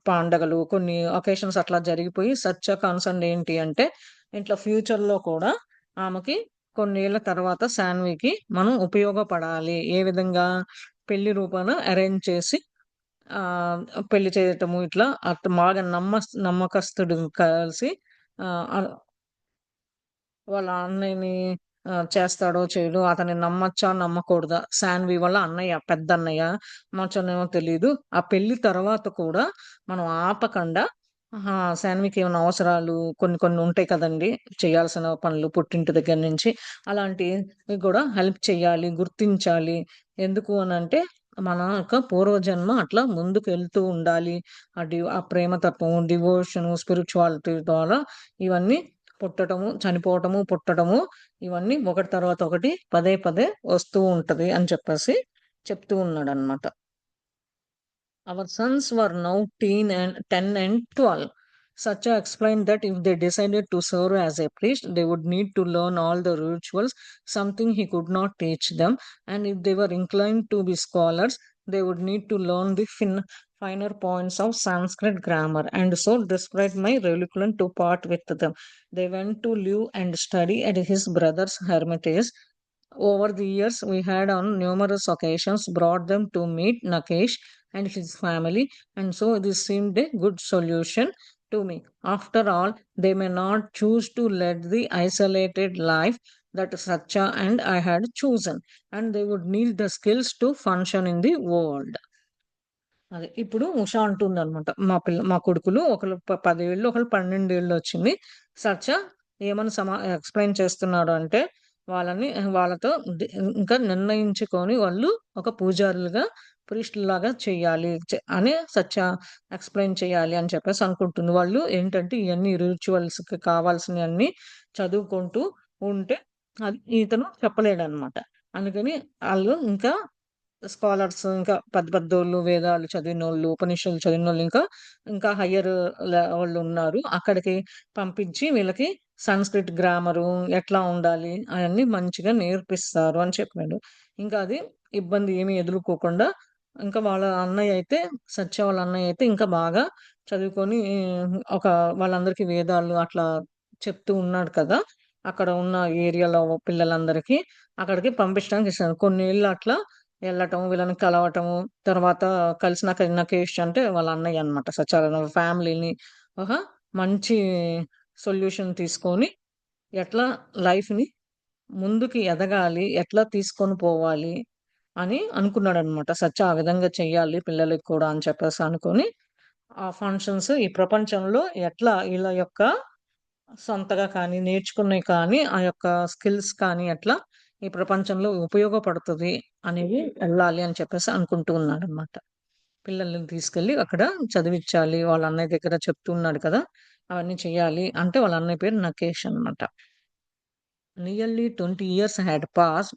పండగలు, కొన్ని అకేషన్స్ అట్లా జరిగిపోయి సత్య కన్సర్న్ ఏంటి అంటే, ఇట్లా ఫ్యూచర్‌లో కూడా ఆమెకి కొన్నేళ్ల తర్వాత శాన్వికి మనం ఉపయోగపడాలి. ఏ విధంగా పెళ్లి రూపాన అరేంజ్ చేసి ఆహ్, పెళ్లి చేయటము ఇట్లా బాగా నమ్మకస్తుడు కలిసి ఆహ్, వాళ్ళ అన్నయ్యని చేస్తాడో చేయడో, అతన్ని నమ్మచ్చా? నమ్మకూడదా? శాన్వి వాళ్ళ అన్నయ్య, పెద్దన్నయ్య మచ్చనేమో తెలీదు. ఆ పెళ్లి తర్వాత కూడా మనం ఆపకండా శాన్వికి ఏమైనా అవసరాలు కొన్ని కొన్ని ఉంటాయి కదండీ! చేయాల్సిన పనులు పుట్టింటి దగ్గర నుంచి. అలాంటివి కూడా హెల్ప్ చేయాలి, గుర్తించాలి. ఎందుకు అనంటే మన యొక్క పూర్వజన్మ అట్లా ముందుకెళ్తూ ఉండాలి. ఆ ప్రేమతత్వం, డివోషను, స్పిరిచువాలిటీ ద్వారా ఇవన్నీ పుట్టటము, చనిపోవటము, పుట్టడము ఇవన్నీ ఒకటి తర్వాత ఒకటి పదే పదే వస్తూ ఉంటది అని చెప్పేసి చెప్తూ ఉన్నాడన్నమాట. Our sons were now 10 and 12. Satya explained that if they decided to serve as a priest, they would need to learn all the rituals, something he could not teach them. And if they were inclined to be scholars, they would need to learn the finer points of Sanskrit grammar. And so, despite my reluctance to part with them, they went to live and study at his brother's hermitage. Over the years, we had on numerous occasions brought them to meet Nakesh and his family, and so this seemed a good solution to me. After all, they may not choose to lead the isolated life that Satya and I had chosen, and they would need the skills to function in the world. అదే. ఇప్పుడు ఉష అంటుందనమాట. మా కొడుకులు ఒకళ్ళు 10 ఏళ్ళు, ఒకళ్ళు 12 ఏళ్ళు వచ్చింది. Search ఏమని ఎక్స్‌ప్లెయిన్ చేస్తున్నాడు అంటే, వాళ్ళని వాళ్ళతో ఇంకా నిర్ణయించుకొని వాళ్ళు ఒక పూజారులుగా, ప్రీస్టుల్లాగా చెయ్యాలి. అని సత్య ఎక్స్‌ప్లెయిన్ చేయాలి అని చెప్పేసి అనుకుంటుంది. వాళ్ళు ఏంటంటే ఇయన్నీ రిచువల్స్‌కి కావాల్సినయన్నీ చదువుకుంటూ ఉంటే అది ఇతను చెప్పలేడనమాట. అందుకని ఆళ్ళు ఇంకా స్కాలర్స్, ఇంకా పెద్ద పెద్దోళ్ళు, వేదాలు చదివినోళ్ళు, ఉపనిషత్తులు చదివినోళ్ళు, ఇంకా హయ్యర్ లెవెలున్నారు. అక్కడికి పంపించి వీళ్ళకి సంస్కృత్ గ్రామరు ఎట్లా ఉండాలి అయన్నీ మంచిగా నేర్పిస్తారు అని చెప్పాడు. ఇంకా అది ఇబ్బంది ఏమి ఎదుర్కోకుండా, ఇంకా వాళ్ళ అన్నయ్య అయితే, సత్య వాళ్ళ అన్నయ్య అయితే ఇంకా బాగా చదువుకొని ఒక వాళ్ళందరికీ వేదాలు అట్లా చెప్తూ ఉన్నాడు కదా! అక్కడ ఉన్న ఏరియాలో పిల్లలందరికీ అక్కడికి పంపించడానికి ఇష్టం. కొన్నేళ్ళు అట్లా ఎళ్ళటం, వీళ్ళని కలవటము, తర్వాత కలిసినాక నకేష్ అంటే వాళ్ళ అన్నయ్య అన్నమాట. సత్యాగ్రహం ఫ్యామిలీని ఒక మంచి సొల్యూషన్ తీసుకొని, ఎట్లా లైఫ్‌ని ముందుకి ఎదగాలి, ఎట్లా తీసుకొని పోవాలి అని అనుకున్నాడన్నమాట. సత్య ఆ విధంగా చెయ్యాలి పిల్లలకి కూడా అని చెప్పేసి అనుకోని, ఆ ఫంక్షన్స్ ఈ ప్రపంచంలో ఎట్లా ఈళ్ళ యొక్క సొంతగా కానీ, నేర్చుకున్నయి కానీ, ఆ యొక్క స్కిల్స్ కానీ ఎట్లా ఈ ప్రపంచంలో ఉపయోగపడుతది అనేవి ఎళ్ళాలి అని చెప్పేసి అనుకుంటూ ఉన్నాడనమాట. పిల్లల్ని తీసుకెళ్ళి అక్కడ చదివిచ్చాలి. వాళ్ళ అన్నయ్య దగ్గర చెప్తూ ఉన్నాడు కదా! అవన్నీ చెయ్యాలి. అంటే వాళ్ళ అన్నయ్య పేరు నకేష్ అనమాట. Nearly 20 years had passed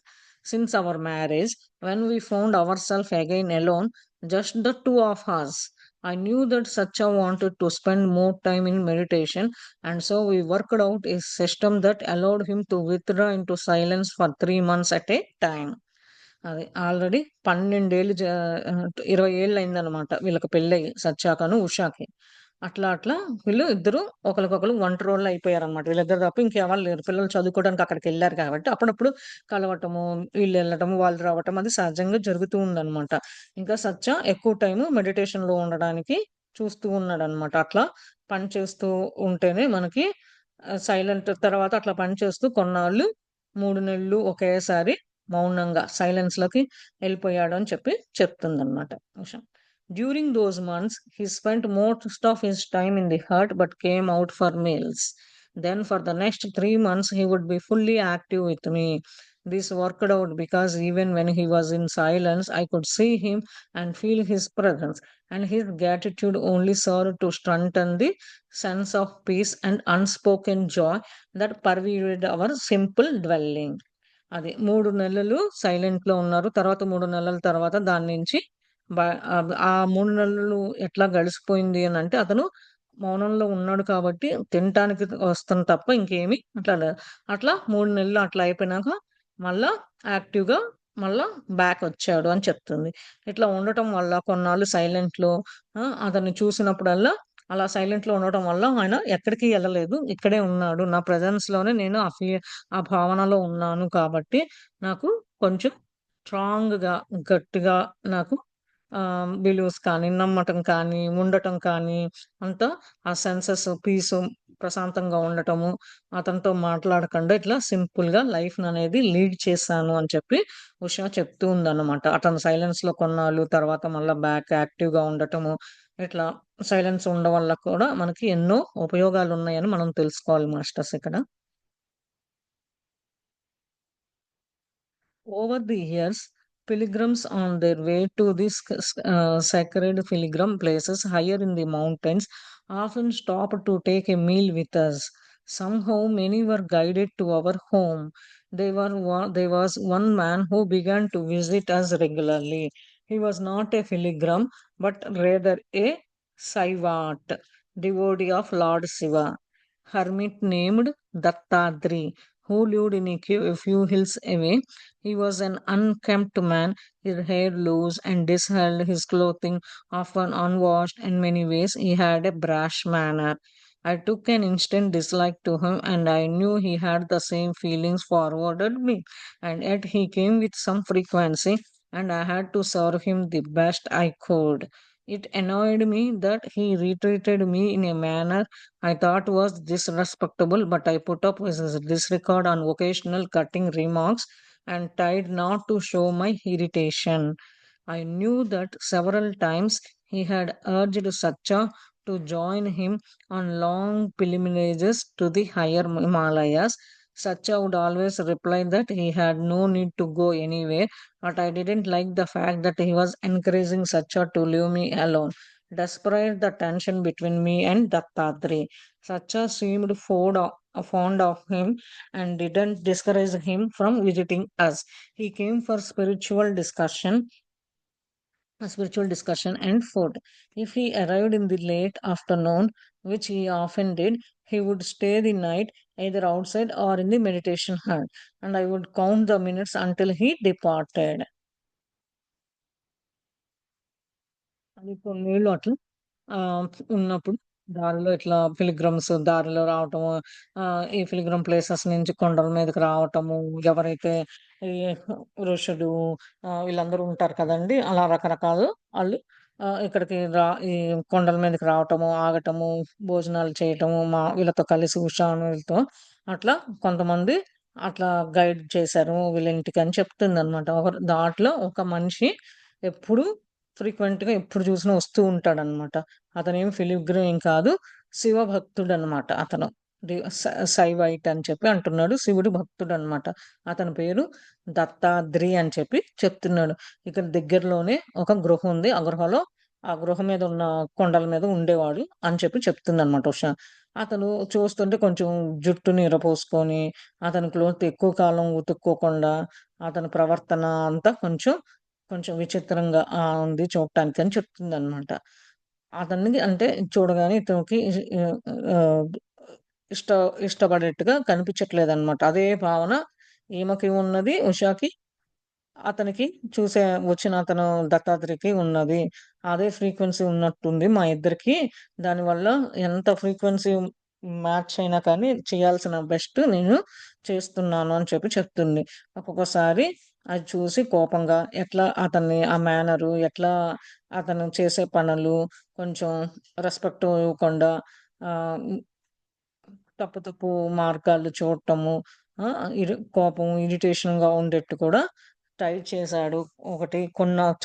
since our marriage when we found ourselves again alone, just the two of us. I knew that Satya wanted to spend more time in meditation, and so we worked out a system that allowed him to withdraw into silence for 3 months at a time. అది already 12 ఏళ్ళు 20 ఏళ్ళయిందనమాట వీళ్ళకి పెళ్ళయ్యి సత్యాకను, ఉషాకి. అట్లా అట్లా వీళ్ళు ఇద్దరు ఒకళ్ళకొకళ్ళు ఒంటరోళ్ళు అయిపోయారనమాట. వీళ్ళిద్దరు తప్ప ఇంకెవరు లేరు. పిల్లలు చదువుకోవడానికి అక్కడికెళ్లారు కాబట్టి అప్పుడప్పుడు కలవటము, వీళ్ళెళ్ళటము, వాళ్ళు రావటం అది సహజంగా జరుగుతూ ఉందనమాట. ఇంకా సత్య ఎక్కువ టైము మెడిటేషన్‌లో ఉండడానికి చూస్తూ ఉన్నాడనమాట. అట్లా పని చేస్తూ ఉంటేనే మనకి సైలెంట్ తర్వాత అట్లా పని చేస్తూ కొన్నాళ్ళు 3 నెలలు ఒకేసారి మౌనంగా సైలెన్స్‌లోకి ఎళ్ళిపోయాడు అని చెప్పి చెప్తుందనమాట Usha. During those months, he spent most of his time in the hut but came out for meals. Then, for the next 3 months, he would be fully active with me. This worked out because even when he was in silence, I could see him and feel his presence, and his gratitude only served to strengthen the sense of peace and unspoken joy that pervaded our simple dwelling. అది 3 నెలలు సైలెంట్‌లో ఉన్నారు. తర్వాత 3 నెలల తర్వాత దాని నుంచి బ ఆ 3 నెలలు ఎట్లా గడిసిపోయింది అనంటే, అతను మౌనంలో ఉన్నాడు కాబట్టి తినటానికి వస్తుంది తప్ప ఇంకేమి అట్లా లేదు. అట్లా 3 నెలలు అట్లా అయిపోయినాక మళ్ళా యాక్టివ్‌గా మళ్ళా బ్యాక్ వచ్చాడు అని చెప్తుంది. ఇట్లా ఉండటం వల్ల కొన్నాళ్ళు సైలెంట్‌లో అతన్ని చూసినప్పుడల్లా అలా సైలెంట్‌లో ఉండటం వల్ల ఆయన ఎక్కడికి ఎళ్ళలేదు. ఇక్కడే ఉన్నాడు. నా ప్రెజెన్స్‌లోనే నేను ఆ భావనలో ఉన్నాను కాబట్టి నాకు కొంచెం స్ట్రాంగ్‌గా, గట్టిగా నాకు బిలీవ్స్ కానీ, నమ్మటం కానీ, ఉండటం కానీ అంతా ఆ సెన్సెస్ పీసు, ప్రశాంతంగా ఉండటము, అతనితో మాట్లాడకుండా ఇట్లా సింపుల్‌గా లైఫ్‌ననేది లీడ్ చేశాను అని చెప్పి ఉషా చెప్తూ ఉందన్నమాట. అతను సైలెన్స్‌లో కొన్నాళ్ళు తర్వాత మళ్ళా బ్యాక్ యాక్టివ్‌గా ఉండటము, ఇట్లా సైలెన్స్ ఉండడం వల్ల కూడా మనకి ఎన్నో ఉపయోగాలున్నాయని మనం తెలుసుకోవాలి మాస్టర్స్ ఇక్కడ. Over the years, pilgrims on their way to these sacred pilgrim places higher in the mountains often stopped to take a meal with us. Somehow, many were guided to our home. There was one man who began to visit us regularly. He was not a pilgrim, but rather a Saivat, devotee of Lord Shiva, hermit named Dattadri, who lived in a few hills away. He was an unkempt man, his hair loose and dishevelled, his clothing often unwashed. In many ways, he had a brash manner. I took an instant dislike to him, and I knew he had the same feelings forwarded me. And yet he came with some frequency, and I had to serve him the best I could. It annoyed me that he retreated me in a manner I thought was disrespectable, but I put up with his disregard on occasional cutting remarks and tried not to show my irritation. I knew that several times he had urged Satya to join him on long pilgrimages to the higher Himalayas. Satya would always reply that he had no need to go anywhere, but I didn't like the fact that he was encouraging Satya to leave me alone. Despite the tension between me and Dattadri, Satya seemed fond of him and didn't discourage him from visiting us. He came for spiritual discussion and food. If he arrived in the late afternoon, which he often did, he would stay the night either outside or in the meditation hut, and I would count the minutes until he departed. అది కొన్నేళ్ళు అట్లా ఉన్నప్పుడు దారిలో ఇట్లా pilgrims దారిలో రావటము, ఈ pilgrim places నుంచి కొండల మీదకి రావటము, ఎవరైతే ఈ ఋషులు వీళ్ళందరూ ఉంటారు కదండీ! అలా రకరకాలు ఆళ్ళు ఇక్కడికి ఈ కొండల మీదకి రావటము, ఆగటము, భోజనాలు చేయటము, వీళ్ళతో కలిసి వీళ్ళతో అట్లా కొంతమంది అట్లా గైడ్ చేశారు వీళ్ళ ఇంటికని చెప్తుందనమాట. దాంట్లో ఒక మనిషి ఎప్పుడు ఫ్రీక్వెంట్‌గా ఎప్పుడు చూసినా వస్తూ ఉంటాడనమాట. అతనేమి ఫిలిగ్రీమ్ ఏం కాదు. శివ భక్తుడనమాట అతను. ది స శైవైట్ అని చెప్పి అంటున్నాడు. శివుడి భక్తుడనమాట. అతని పేరు దత్తాద్రి అని చెప్పి చెప్తున్నాడు. ఇక్కడ దగ్గరలోనే ఒక గృహ ఉంది. ఆ గృహ మీద ఉన్న కొండల మీద ఉండేవాడు అని చెప్పి చెప్తుందనమాట ఉష. అతను చూస్తుంటే కొంచెం జుట్టుని ఇరపోసుకొని, అతని క్లోత్ ఎక్కువ కాలం ఉతుక్కోకుండా, అతని ప్రవర్తన అంతా కొంచెం విచిత్రంగా ఉంది చూడటానికని చెప్తుందనమాట. అతన్ని అంటే చూడగానే ఇతనికి ఆహ్, ఆహ్, ఇష్ట ఇష్టపడేట్టుగా కనిపించట్లేదనమాట. అదే భావన ఈమెకి ఉన్నది. ఉషాకి, అతనికి వచ్చిన అతను దత్తాత్రేయకి ఉన్నది. అదే ఫ్రీక్వెన్సీ ఉన్నట్టుంది మా ఇద్దరికి. దానివల్ల ఎంత ఫ్రీక్వెన్సీ మ్యాచ్ అయినా కానీ చేయాల్సిన బెస్ట్ నేను చేస్తున్నాను అని చెప్పి చెప్తుంది. ఒక్కొక్కసారి అది చూసి కోపంగా ఎట్లా అతన్ని ఆ మేనరు ఎట్లా అతను చేసే పనులు కొంచెం రెస్పెక్ట్ ఇవ్వకుండా ఆహ్, తప్పు తప్పు మార్గాలు చూడటము. కోపం, ఇరిటేషన్‌గా ఉండేట్టు కూడా ట్రై చేశాడు.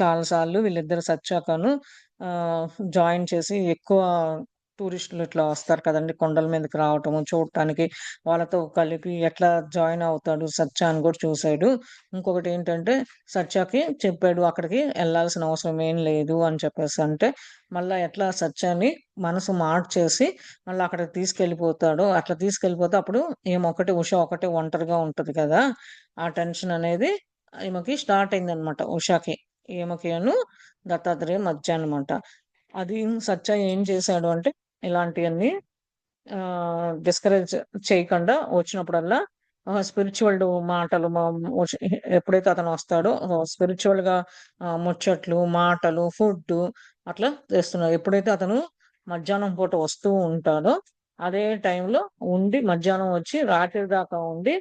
చాలా సార్లు వీళ్ళిద్దరు సచ్చాకను ఆహ్, జాయిన్ చేసి ఎక్కువ టూరిస్టులు ఇట్లా వస్తారు కదండీ! కొండల మీదకి రావటము, చూడటానికి వాళ్ళతో కలిపి ఎట్లా జాయిన్ అవుతాడు సత్య అని కూడా చూసాడు. ఇంకొకటేంటంటే సత్యకి చెప్పాడు అక్కడికి ఎళ్ళాల్సిన అవసరం ఏం లేదు అని చెప్పేసంటే, మళ్ళా ఎట్లా సత్యాని మనసు మార్చేసి మళ్ళా అక్కడికి తీసుకెళ్ళిపోతాడు. అట్లా తీసుకెళ్ళిపోతే అప్పుడు ఉష ఒకటే ఒంటరిగా ఉంటది కదా! ఆ టెన్షన్ అనేది ఈమెకి స్టార్ట్ అయిందనమాట ఉషాకి. ఈమెకిను దత్తాత్రేయ మధ్య అనమాట. అది సత్య ఏం చేశాడు అంటే ఇలాంటివన్నీ డిస్కరేజ్ చేయకుండా వచ్చినప్పుడల్లా స్పిరిచువల్ మాటలు ఎప్పుడైతే అతను వస్తాడో స్పిరిచువల్ గా ముచ్చట్లు మాటలు ఫుడ్ అట్లా చేస్తున్నారు. ఎప్పుడైతే అతను మధ్యాహ్నం పూట వస్తూ ఉంటాడో అదే టైంలో ఉండి మధ్యాహ్నం వచ్చి రాత్రి దాకా ఉండి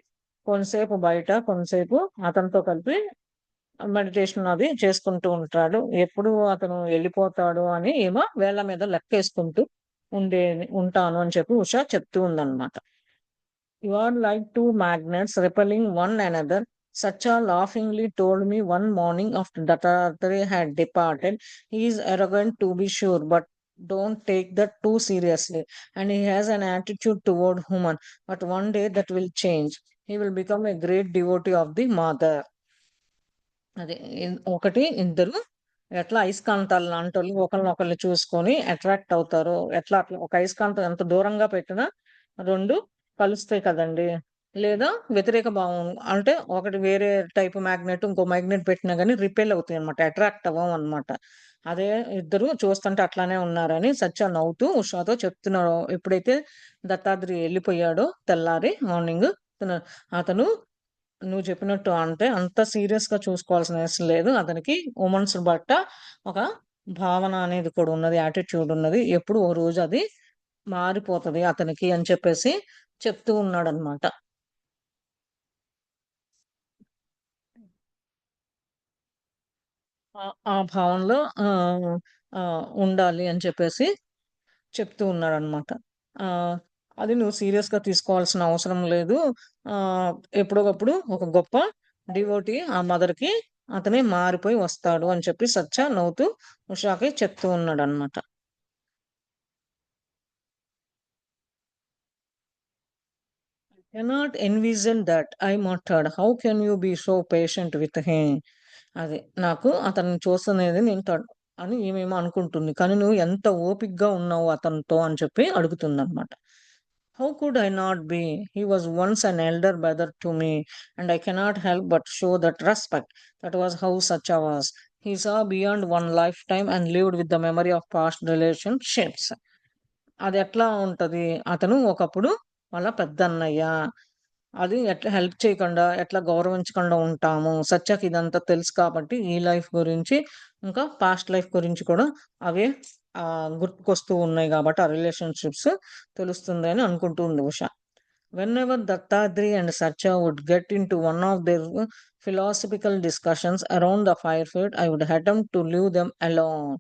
కొంతసేపు బయట కొంతసేపు అతనితో కలిపి మెడిటేషన్ అది చేసుకుంటూ ఉంటాడు. ఎప్పుడు అతను వెళ్ళిపోతాడు అని ఏమో వేళ్ళ మీద లెక్కేసుకుంటూ ఉంటాను అని చెప్పి ఉష చెప్తూ ఉందన్నమాట. You are like two magnets repelling one another. Sacha laughingly told me one morning after Dattatreya had departed, he is arrogant to be sure, but don't take that too seriously. And he has an attitude toward human, but one day that will change. He will become a great devotee of the mother. అదే ఒకటి ఇద్దరు ఎట్లా అయస్కాంతాలు లాంటోళ్ళు ఒకరినొకళ్ళు చూసుకొని attract అవుతారు. ఎట్లా అట్లా ఒక అయస్కాంతం ఎంత దూరంగా పెట్టినా రెండు కలుస్తాయి కదండి. లేదా వ్యతిరేక భావం అంటే ఒకటి వేరే టైప్ మ్యాగ్నెట్ ఇంకో మ్యాగ్నెట్ పెట్టినా గానీ రిపెల్ అవుతాయి అనమాట. అట్రాక్ట్ అవ్వం అనమాట. అదే ఇద్దరు చూస్తుంటే అట్లానే ఉన్నారని సత్య నవ్వుతూ ఉషాతో చెప్తున్నారు. ఎప్పుడైతే దత్తాత్రేయ వెళ్ళిపోయాడో తెల్లారి మార్నింగ్ అతను అతను నువ్వు చెప్పినట్టు అంటే అంత సీరియస్ గా చూసుకోవాల్సిన అవసరం లేదు. అతనికి ఉమెన్స్ బట్ట ఒక భావన అనేది కూడా ఉన్నది. యాటిట్యూడ్ ఉన్నది. ఎప్పుడు ఓ రోజు అది మారిపోతది అతనికి అని చెప్పేసి చెప్తూ ఉన్నాడనమాట. ఆ భావనలో ఉండాలి అని చెప్పేసి చెప్తూ ఉన్నాడనమాట. ఆహ్, అది నువ్వు సీరియస్‌గా తీసుకోవాల్సిన అవసరం లేదు. ఆహ్, ఎప్పుడోకప్పుడు ఒక గొప్ప డివోటీ ఆ మదర్‌కి అతనే మారిపోయి వస్తాడు అని చెప్పి సత్య నవ్వుతూ ఉషాకి చెప్తూ ఉన్నాడనమాట. Cannot envision that I mattered. How can you be so patient with him? అది నాకు అతన్ని చూస్తనేది నేను అని ఈమేమో అనుకుంటుంది. కానీ నువ్వు ఎంత ఓపికగా ఉన్నావు అతనితో అని చెప్పి అడుగుతుందనమాట. How could I not be? He was once an elder brother to me, and I cannot help but show that respect. That was how Sacha was. He saw beyond one lifetime and lived with the memory of past relationships. అది ఎట్లా ఉంటది? అతను ఒకప్పుడు వాళ్ళ పెద్దన్నయ్య. అది ఎట్లా help చేయకుండా, ఎట్లా గౌరవించకుండా ఉంటాము. సత్యకి ఇదంతా తెలుసు కాబట్టి ఈ లైఫ్ గురించి, ఇంకా పాస్ట్ లైఫ్ గురించి కూడా అవే గుర్తుకొస్తూ ఉన్నాయి గాబట్టి ఆ రిలేషన్‌షిప్స్ తెలుస్తుంది అని అనుకుంటూ ఉంది Usha. Whenever Dattadri and Satya would get into one of their philosophical discussions around the firefight, I would attempt to leave them alone.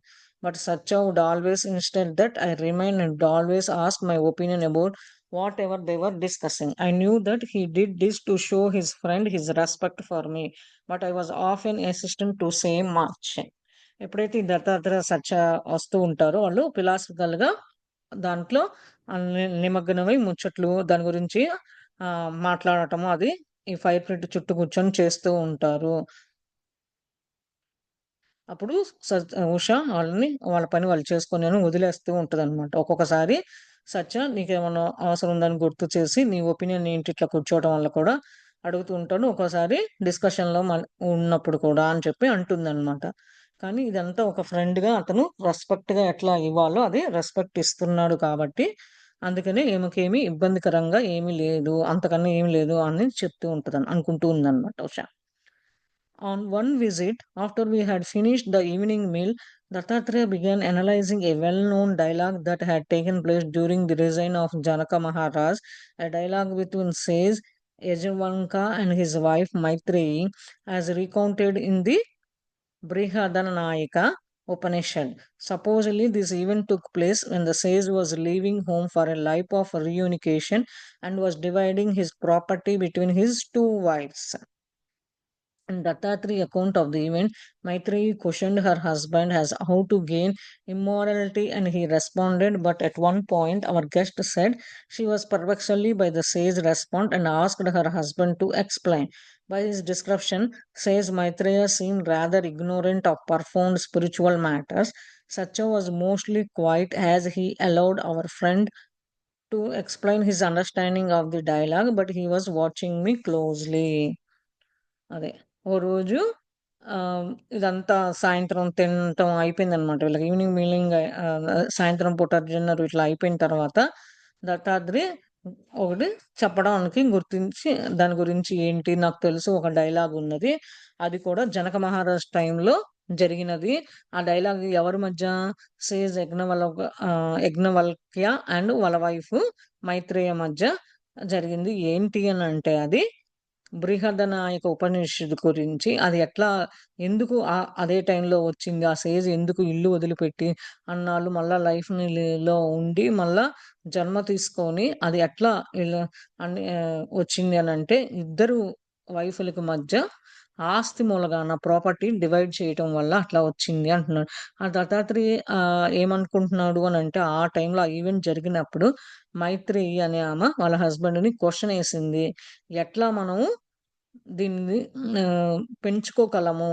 But Satya would always insist that I remain and always ask my opinion about whatever they were discussing. I knew that he did this to show his friend his respect for me, but I was often hesitant to say much. ఎప్పుడైతే ఈ దత్తాత్రేయ సత్య వస్తూ ఉంటారో వాళ్ళు philosophical గా దాంట్లో నిమగ్నమై ముచ్చట్లు దాని గురించి మాట్లాడటము అది ఈ ఫైర్ పిట్ చుట్టూ కూర్చొని చేస్తూ ఉంటారు. అప్పుడు ఉష వాళ్ళని వాళ్ళ పని వాళ్ళు చేసుకొని వదిలేస్తూ ఉంటదనమాట. ఒక్కొక్కసారి సత్య నీకేమన్నా అవసరం ఉందని గుర్తు చేసి నీ ఒపీనియన్ ఏంటి ఇట్లా కూర్చోవడం వల్ల కూడా అడుగుతూ ఉంటాడు. ఒక్కోసారి డిస్కషన్‌లో ఉన్నప్పుడు కూడా అని చెప్పి అంటుందనమాట. కానీ ఇదంతా ఒక ఫ్రెండ్‌గా అతను రెస్పెక్ట్‌గా ఎట్లా ఇవ్వాలో అది రెస్పెక్ట్ ఇస్తున్నాడు కాబట్టి, అందుకని ఈమెకేమి ఇబ్బందికరంగా ఏమీ లేదు. అంతకన్నా ఏమి లేదు అని చెప్తూ అనుకుంటూ ఉందనమాట Usha. On one visit, after we had finished the evening meal, Dattatreya began analyzing a well-known dialogue that had taken place during the reign of Janaka Maharaj, a dialogue between sage Yajavanka and his wife Maitreyi, as recounted in the Brihadanayaka Upanishad. Supposedly, this event took place when the sage was leaving home for a life of reunification and was dividing his property between his two wives. In Dattatri's account of the event, Maitreyi questioned her husband as how to gain immorality and he responded, but at one point our guest said she was perplexed by the sage response and asked her husband to explain. By his description, sage Maitreya seemed rather ignorant of profound spiritual matters. Satya was mostly quiet as he allowed our friend to explain his understanding of the dialogue, but he was watching me closely. అదే. ఓ రోజు ఇదంతా సాయంత్రం తినటం అయిపోయిందనమాట. వీళ్ళకి evening మీలింగ్ సాయంత్రం పూట dinner ఇట్లా అయిపోయిన తర్వాత దత్తాత్రి ఒకటి చెప్పడానికి గుర్తించి దాని గురించి ఏంటి నాకు తెలుసు ఒక డైలాగ్ ఉన్నది. అది కూడా జనక మహారాజ్ టైంలో జరిగినది. ఆ డైలాగ్ ఎవరి మధ్య? సేజ్ యజ్ఞవల్క్య అండ్ వాళ్ళ వైఫ్ మైత్రేయ మధ్య జరిగింది. ఏంటి అని అంటే అది బృహదనాయక ఉపనిషత్తు గురించి. అది ఎట్లా ఎందుకు అదే టైంలో వచ్చింది? ఆ సేజ్ ఎందుకు ఇల్లు వదిలిపెట్టి అన్నాళ్ళు మళ్ళా లో ఉండి మళ్ళా జన్మ తీసుకొని అది ఎట్లా ఇలా వచ్చింది అనంటే ఇద్దరు వైఫులకి మధ్య ఆస్తి మూలగాన ప్రాపర్టీ డివైడ్ చేయటం వల్ల అట్లా వచ్చింది అంటున్నాడు. ఆ దత్తాత్రేయ ఏమనుకుంటున్నాడు అనంటే ఆ టైంలో ఆ ఈవెంట్ జరిగినప్పుడు మైత్రేయి అనే ఆమె వాళ్ళ హస్బెండ్‌ని క్వెషన్ ఏసింది. ఎట్లా మనము దీన్ని పెంచుకోగలము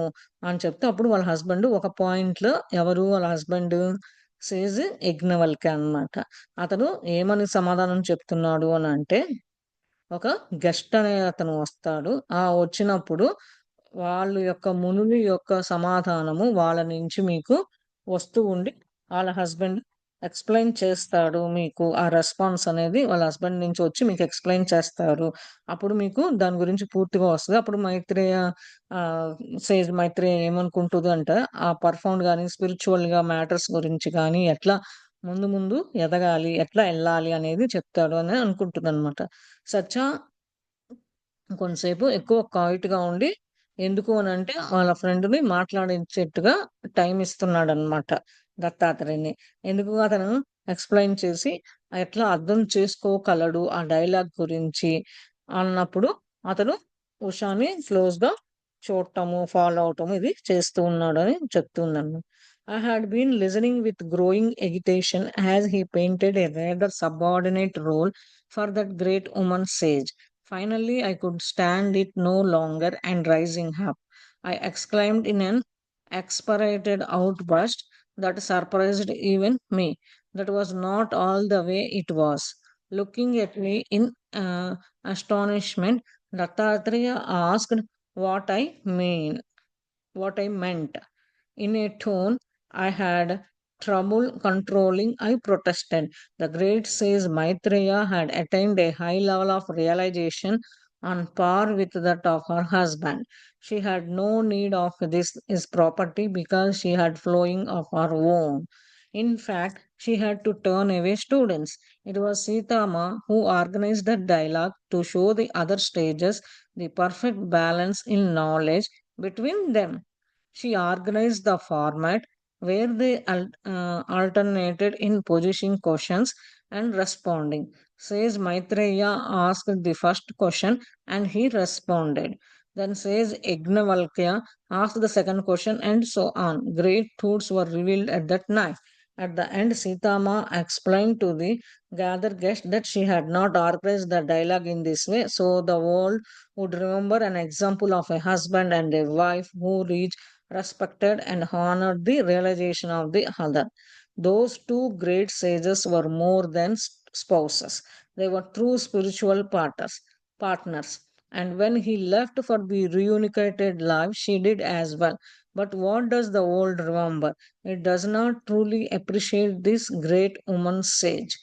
అని చెప్తే అప్పుడు వాళ్ళ హస్బెండ్ ఒక పాయింట్‌లో ఎవరు వాళ్ళ హస్బెండ్ సేజ్ యజ్ఞవల్క్య అన్నమాట. అతను ఏమని సమాధానం చెప్తున్నాడు అనంటే ఒక గెస్ట్ అనే అతను వస్తాడు. వచ్చినప్పుడు వాళ్ళ యొక్క మునులు యొక్క సమాధానము వాళ్ళ నుంచి మీకు వస్తూ ఉండి, ఆళ్ళ హస్బెండ్ ఎక్స్‌ప్లెయిన్ చేస్తాడు మీకు. ఆ రెస్పాన్స్ అనేది వాళ్ళ హస్బెండ్ నుంచి వచ్చి మీకు ఎక్స్‌ప్లెయిన్ చేస్తారు. అప్పుడు మీకు దాని గురించి పూర్తిగా వస్తది. అప్పుడు మైత్రేయ ఆహ్, మైత్రేయ ఏమనుకుంటదంటే, ఆ పర్ఫౌండ్ గాని, స్పిరిచ్యువల్‌గా మ్యాటర్స్ గురించి గాని, ఎట్లా ముందు ముందు ఎదగాలి, ఎట్లా ఎళ్ళాలి అనేది చెప్తాడు అని అనుకుంటుందనమాట. సత్య కొంతసేపు ఎక్కువ క్వైట్‌గా ఉండి, ఎందుకు అనంటే వాళ్ళ ఫ్రెండ్‌ని మాట్లాడించేట్టుగా టైమ్ ఇస్తున్నాడనమాట దత్తాత్రేయని. ఎందుకు అతను ఎక్స్‌ప్లెయిన్ చేసి ఎట్లా అర్థం చేసుకోగలడు ఆ డైలాగ్ గురించి అన్నప్పుడు అతను ఉషాని క్లోజ్‌గా చూడటము, ఫాలో అవ్వటము ఇది చేస్తూ ఉన్నాడని చెప్తుందనమాట. I had been listening with growing agitation as he painted a rather subordinate role for that great woman sage. Finally, I could stand it no longer and rising up, I exclaimed in an exasperated outburst that surprised even me. That was not all the way it was. Looking at me in astonishment, Dattatreya asked what I meant. In a tone I had trouble controlling, I protested. The great sage Maitreya had attained a high level of realization on par with that of her husband. She had no need of this his property because she had flowing of her own. In fact, she had to turn away students. It was Sitama who organized the dialogue to show the other stages the perfect balance in knowledge between them. She organized the format where they alternated in positioning questions and responding. Says Maitreya asked the first question and he responded. Then says Yagnavalkya asked the second question and so on. Great truths were revealed at that night. At the end, Sitama explained to the gathered guests that she had not organized the dialogue in this way, so the world would remember an example of a husband and a wife who reached, respected, and honored the realization of the other. Those two great sages were more than spouses, they were true spiritual partners. And when he left for the reunited life, she did as well. But what does the world remember? It does not truly appreciate this great woman sage,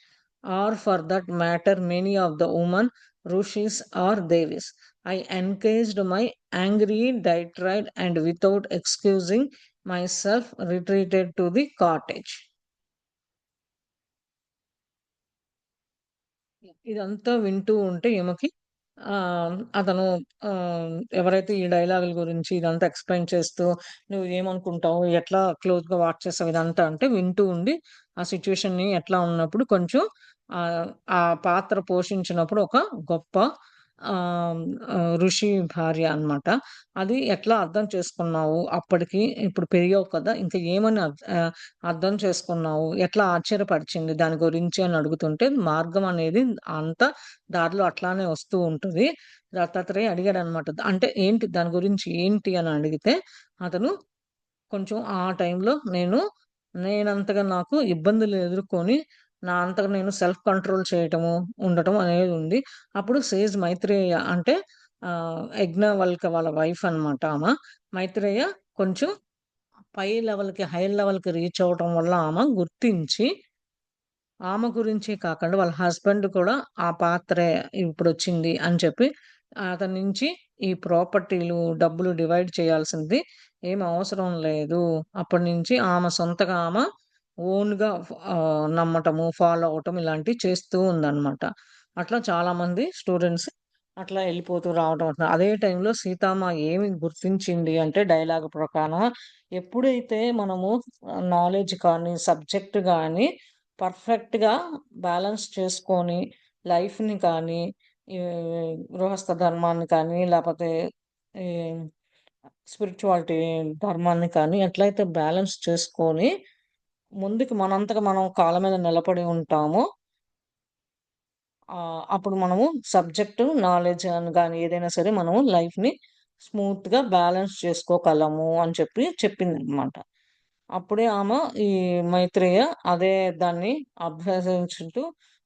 or for that matter, many of the women, Rishis or Devis. I engaged my angry diatribe and without excusing myself retreated to the cottage. ఇదంతా వింటూ ఉంటే ఈమెకి అతను ఎవరైతే ఈ డైలాగుల గురించి ఇదంతా explain చేస్తూ, "నువ్వు ఏమనుకుంటావు? ఎట్లా క్లోజ్‌గా వాచ్ చేస్తావు?" ఇదంతా అంటే వింటూ ఉండి, ఆ సిట్యుయేషన్‌ని ఎట్లా ఉన్నప్పుడు కొంచెం ఆహ్, ఆ పాత్ర పోషించినప్పుడు ఒక గొప్ప ఆహ్, ఋషి భార్య అన్నమాట. అది ఎట్లా అర్థం చేసుకున్నావు? అప్పటికి ఇప్పుడు పెరిగావు కదా! ఇంకా ఏమని అర్థం చేసుకున్నావు? ఎట్లా ఆశ్చర్యపరిచింది దాని గురించి అని అడుగుతుంటే, మార్గం అనేది అంతా దారిలో అట్లానే వస్తూ ఉంటది. దత్తాత్రేయ అడిగాడనమాట. అంటే ఏంటి దాని గురించి ఏంటి అని అడిగితే, అతను కొంచెం ఆ టైంలో నేనంతగా నాకు ఇబ్బందులు ఎదుర్కొని, నా అంతట నేను సెల్ఫ్ కంట్రోల్ చేయటము, ఉండటం అనేది ఉంది. అప్పుడు సేజ్ మైత్రేయ అంటే యజ్ఞవల్క వాళ్ళ వైఫ్ అన్నమాట ఆమె. మైత్రేయ కొంచెం హై లెవెల్‌కి రీచ్ అవ్వటం వల్ల ఆమె గుర్తించి, ఆమె గురించే కాకుండా వాళ్ళ హస్బెండ్ కూడా ఆ పాత్రే ఇప్పుడొచ్చింది అని చెప్పి, అతని నుంచి ఈ ప్రాపర్టీలు, డబ్బులు డివైడ్ చేయాల్సింది ఏమి అవసరం లేదు. అప్పటినుంచి ఆమె సొంతగా ఆమె ఓన్‌గా నమ్మటము, ఫాలో అవ్వటం ఇలాంటివి చేస్తూ ఉందన్నమాట. అట్లా చాలామంది స్టూడెంట్స్ అట్లా ఎళ్ళిపోతూ రావడం. అదే టైంలో సీతమ్మ ఏమి గుర్తించింది అంటే డైలాగ్ ప్రకారం ఎప్పుడైతే మనము నాలెడ్జ్ కానీ, సబ్జెక్ట్ గాని పర్ఫెక్ట్‌గా బ్యాలెన్స్ చేసుకొని లైఫ్‌ని కానీ, ఈ గృహస్థ ధర్మాన్ని కానీ, లేపోతే ఈ స్పిరిచువాలిటీ ధర్మాన్ని కానీ ఎట్లయితే బ్యాలెన్స్ చేసుకొని ముందుకు మనంతట మనం కాళ్ళ మీద నిలబడి ఉంటామో, అప్పుడు మనము సబ్జెక్ట్ నాలెడ్జ్ అని గాని ఏదైనా సరే మనము లైఫ్‌ని స్మూత్‌గా బ్యాలెన్స్ చేసుకోగలము అని చెప్పి చెప్పిందనమాట. అప్పుడే ఆమె ఈ మైత్రేయ అదే దాన్ని అభ్యసించుతూ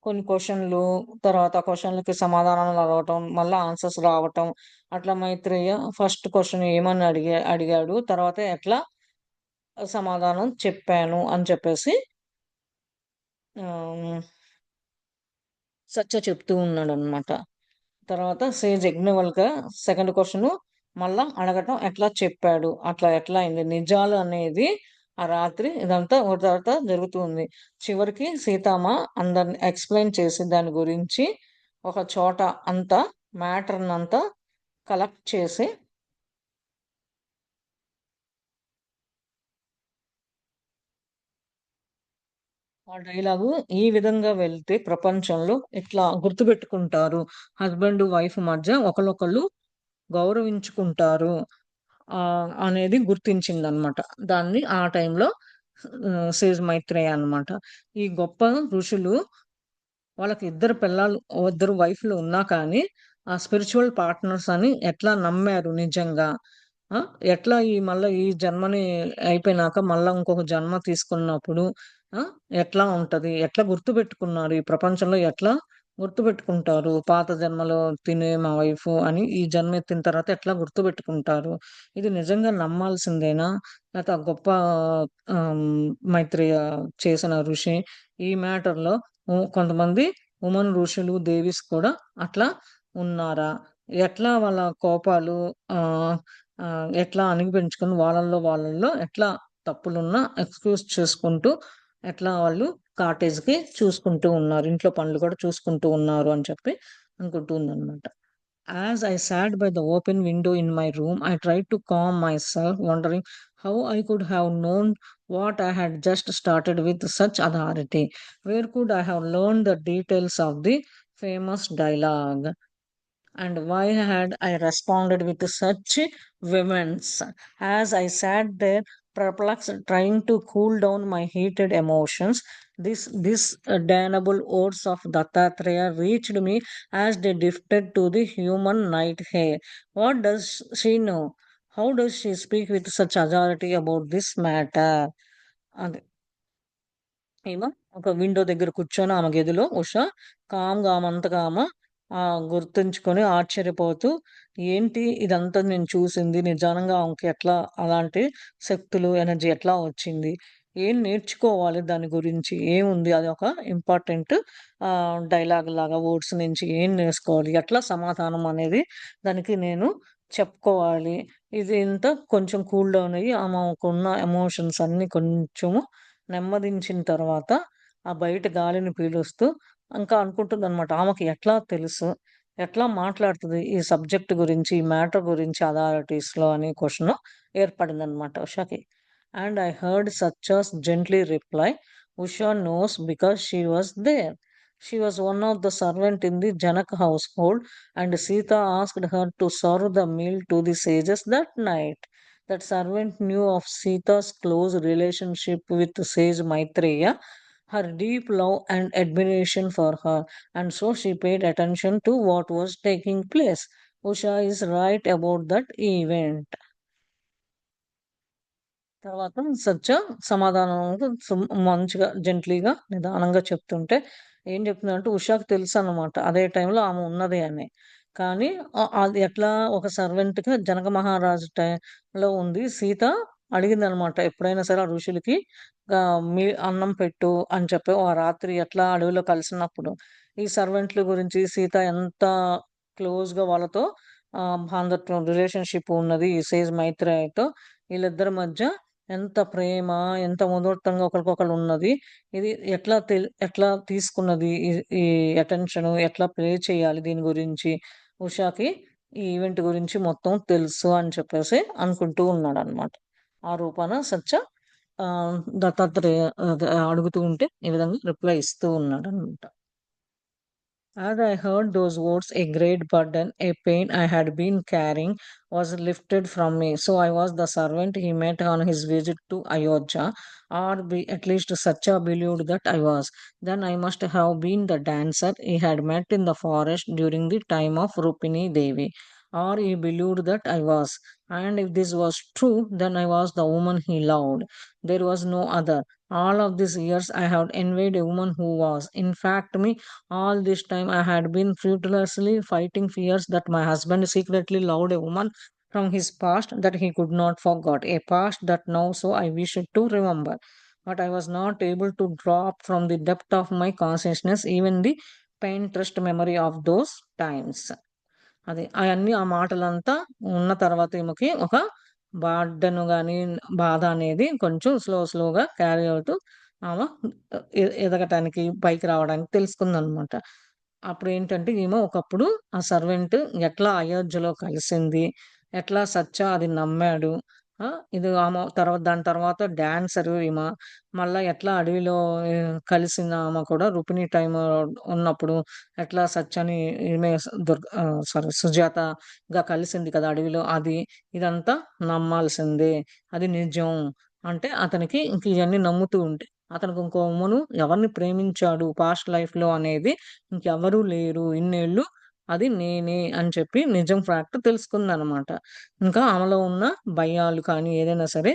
కొన్ని క్వెషన్‌లు, తర్వాత ఆ క్వెషన్‌లకి సమాధానాలు అడగటం, మళ్ళా ఆన్సర్స్ రావటం. అట్లా మైత్రేయ ఫస్ట్ క్వెషన్ ఏమని అడిగాడు. తర్వాత ఎట్లా సమాధానం చెప్పాను అని చెప్పేసి ఆహ్, సత్య చెప్తూ ఉన్నాడనమాట. తర్వాత సేజ్ యజ్ఞవల్క సెకండ్ క్వెషను మళ్ళా అడగటం ఎట్లా చెప్పాడు. అట్లా ఎట్లా అయింది. నిజాలు అనేది ఆ రాత్రి ఇదంతా ఒకటి తర్వాత జరుగుతూ ఉంది. చివరికి సీతమ్మ అందరిని ఎక్స్‌ప్లెయిన్ చేసి దాని గురించి ఒక చోట అంతా మ్యాటర్‌నంతా కలెక్ట్ చేసి ఆ డైలాగు ఈ విధంగా వెళ్తే ప్రపంచంలో ఇట్లా గుర్తుపెట్టుకుంటారు. హస్బెండ్, వైఫ్ మధ్య ఒకళ్ళొకళ్ళు గౌరవించుకుంటారు. అనేది గుర్తించిందనమాట. దాన్ని ఆ టైంలో సేజ్ మైత్రేయ అన్నమాట. ఈ గొప్ప ఋషులు వాళ్ళకి ఇద్దరు పిల్లలు, ఇద్దరు వైఫ్‌లు ఉన్నా కానీ, ఆ స్పిరిచ్యువల్ పార్ట్నర్స్ అని ఎట్లా నమ్మారు నిజంగా. ఆ! ఎట్లా మళ్ళా ఈ జన్మని అయిపోయినాక మళ్ళా ఇంకొక జన్మ తీసుకున్నప్పుడు ఆ! ఎట్లా ఉంటది? ఎట్లా గుర్తుపెట్టుకున్నారు? ఈ ప్రపంచంలో ఎట్లా గుర్తుపెట్టుకుంటారు? పాత జన్మలో తినే మా వైఫు అని ఈ జన్మ ఎత్తిన తర్వాత ఎట్లా గుర్తుపెట్టుకుంటారు? ఇది నిజంగా నమ్మాల్సిందేనా? లేతే ఆ గొప్ప మైత్రేయ చేసిన ఋషి ఈ మ్యాటర్‌లో కొంతమంది ఋషులు, దేవీస్ కూడా అట్లా ఉన్నారా? ఎట్లా వాళ్ళ కోపాలు ఆహ్, ఎట్లా అణిగిపించుకొని వాళ్ళలో ఎట్లా తప్పులున్నా ఎక్స్‌క్యూజ్ చేసుకుంటూ ఎట్లా వాళ్ళు కాటేజ్‌కి చూసుకుంటూ ఉన్నారు. ఇంట్లో పనులు కూడా చూసుకుంటూ ఉన్నారు అని చెప్పి అనుకుంటూ ఉందనమాట. As I sat by the open window in my room, I tried to calm myself, wondering how I could have known what I had just started with such authority. Where could I have learned the details of the famous dialogue? And why had I responded with such vehemence? As I sat there, perplexed, trying to cool down my heated emotions, this damnable words of Dattatreya reached me as they drifted to the human night hair. What does she know? How does she speak with such authority about this matter? And ఈమె ఒక window దగ్గర కూర్చొని ఆమె గదిలో కామ్‌గా ఆమంతగా ఆమె గుర్తుంచుకొని ఆశ్చర్యపోతూ, ఏంటి ఇదంతా నేను చూసింది నిజంగా ఆమెకి ఎట్లా అలాంటి శక్తులు, ఎనర్జీ ఎట్లా వచ్చింది? ఏం నేర్చుకోవాలి దాని గురించి? ఏముంది? అదొక ఇంపార్టెంట్ డైలాగ్ లాగా వర్డ్స్ నుంచి ఏం నేర్చుకోవాలి? ఎట్లా సమాధానం అనేది దానికి నేను చెప్పుకోవాలి? ఇది ఇంత కొంచెం కూల్ డౌన్ అయ్యి ఆమెకున్న ఎమోషన్స్ అన్నీ కొంచెము నెమ్మదించిన తర్వాత, ఆ బయట గాలిని పీలుస్తూ ఇంకా అనుకుంటుందనమాట. ఆమెకి ఎట్లా తెలుసు? ఎట్లా మాట్లాడుతది? ఈ సబ్జెక్ట్ గురించి, ఈ మ్యాటర్ గురించి అథారిటీస్‌లో అనే క్వెషన్ ఏర్పడిందనమాట ఉషకి. అండ్ ఐ హర్డ్ సచ్చస్ gently reply, "Usha knows because she was there. She was one of the servant in the Janak household, and Sita asked her to serve the meal to the sages that night. That servant knew of Sita's close relationship with sage Maitreya, her deep love and admiration for her, and so she paid attention to what was taking place. Usha is right about that event." తర్వాత సత్య సమాధానంగా మంచిగా జెంట్లీగా, నిదానంగా చెప్తుంటే ఏం చెప్తుందంటే ఉషాకి తెలుసనమాట. అదే టైంలో ఆమె ఉన్నది అని. కానీ అది ఎట్లా ఒక సర్వెంట్‌గా జనక మహారాజు టైంలో ఉంది. సీత అడిగిందనమాట. ఎప్పుడైనా సరే ఆ ఋషులకి మీ అన్నం పెట్టు అని చెప్పి ఆ రాత్రి ఎట్లా అడవిలో కలిసినప్పుడు ఈ సర్వెంట్‌ల గురించి సీత ఎంత క్లోజ్‌గా వాళ్ళతో బాంధత్వం రిలేషన్‌షిప్ ఉన్నది. ఈ సేజ్ మైత్రేయితో వీళ్ళిద్దరి మధ్య ఎంత ప్రేమ, ఎంత మధురంగా ఒకరికొకళ్ళు ఉన్నది. ఇది ఎట్లా తీసుకున్నది ఈ అటెన్షను ఎట్లా ప్లే చేయాలి దీని గురించి ఉషాకి ఈ ఈవెంట్ గురించి మొత్తం తెలుసు అని చెప్పేసి అనుకుంటూ ఉన్నాడనమాట. ఆ రూపాన సత్య దత్తాత్రేయ అడుగుతూ ఉంటే ఈ విధంగా రిప్లై ఇస్తూ ఉన్నాడనమాట. As I heard those words, a great burden, a pain I had been carrying, was lifted from me. So I was the servant he met on his visit to Ayodhya, at least Satya believed that I was. Then I must have been the dancer he had met in the forest during the time of Rupini Devi. Or he believed that I was. And if this was true, then I was the woman he loved. There was no other. All of these years I had envied a woman who was. In fact, me all this time, I had been fruitlessly fighting fears that my husband secretly loved a woman from his past that he could not forget, a past that now so I wished to remember. But I was not able to drop from the depth of my consciousness even the pain-trust memory of those times. అది అయన్నీ ఆ మాటలంతా ఉన్న తర్వాత ఈమెకి ఒక burden గాని, బాధ అనేది కొంచెం స్లోగా క్యారీ అవుతూ ఆమె ఎదగటానికి, పైకి రావడానికి తెలుసుకుందనమాట. అప్పుడేంటంటే ఈమె ఒకప్పుడు ఆ సర్వెంట్ ఎట్లా అయోధ్యలో కలిసింది, ఎట్లా సత్య అది నమ్మాడు. ఆ! ఇది దాని తర్వాత డాన్సరు ఈమె. మళ్ళా ఎట్లా అడవిలో కలిసిన ఆమె కూడా రుపిణి టైమ్ ఉన్నప్పుడు ఎట్లా సత్యని ఈమె సారీ సుజాతగా కలిసింది కదా అడవిలో అది. ఇదంతా నమ్మాల్సిందే. అది నిజం. అంటే అతనికి ఇంక ఇయన్నీ నమ్ముతూ ఉంటే, అతనికి ఇంకో అమ్మను ఎవరిని ప్రేమించాడు పాస్ట్ లైఫ్‌లో అనేది ఇంకెవరూ లేరు. ఇన్నేళ్ళు అది నేనే అని చెప్పి నిజం ఫ్యాక్ట్ తెలుసుకుందనమాట. ఇంకా ఆమెలో ఉన్న భయాలు కానీ ఏదైనా సరే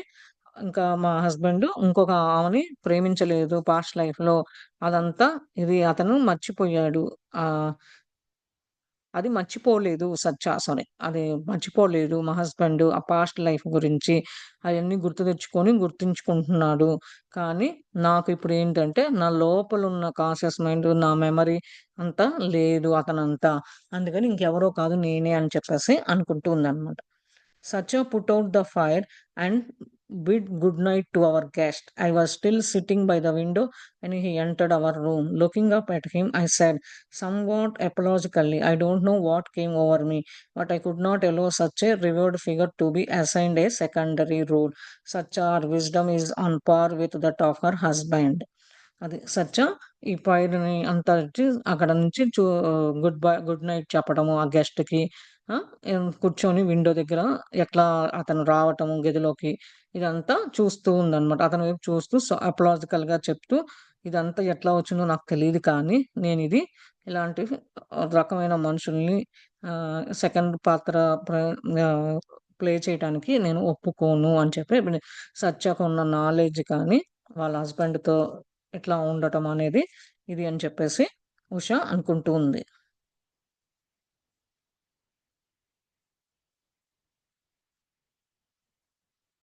ఇంకా మా హస్బెండ్ ఇంకొక ఆమెని ప్రేమించలేదు పాస్ట్ లైఫ్‌లో. అదంతా ఇది అతను మర్చిపోయాడు. ఆహ్, అది మర్చిపోలేదు సారీ. అది మర్చిపోలేదు మా హస్బెండ్ ఆ పాస్ట్ లైఫ్ గురించి. అయన్నీ గుర్తు తెచ్చుకొని గుర్తుంచుకుంటున్నాడు. కానీ నాకు ఇప్పుడేంటంటే నా లోపలున్న కాన్షియస్ మైండ్ నా మెమరీ అంతా లేదు అతనంతా. అందుకని ఇంకెవరో కాదు నేనే అని చెప్పేసి అనుకుంటూ ఉందనమాట. Satya put out the fire and bid good night to our guest. I was still sitting by the window when he entered our room. Looking up at him, I said, somewhat apologetically, I don't know what came over me, but I could not allow such a revered figure to be assigned a secondary role. Such our wisdom is on par with that of her husband. అది సత్య ఈ పైరుని అంతా ఇచ్చి అక్కడ నుంచి good night చెప్పడము ఆ గెస్ట్‌కి. కూర్చొని window దగ్గర ఎట్లా అతను రావటము గదిలోకి ఇదంతా చూస్తూ ఉందనమాట. అతని వైపు చూస్తూ అపాలాజికల్‌గా చెప్తూ ఇదంతా ఎట్లా వచ్చిందో నాకు తెలీదు కానీ నేనిది ఇలాంటి రకమైన మనుషుల్ని సెకండ్ పాత్ర ప్ర ఆహ్, ప్లే చేయటానికి నేను ఒప్పుకోను అని చెప్పి సత్యకున్న నాలెడ్జ్ కానీ వాళ్ళ హస్బెండ్‌తో ఇట్లా ఉండటం అనేది ఇది అని చెప్పేసి ఉష అనుకుంటూ ఉంది.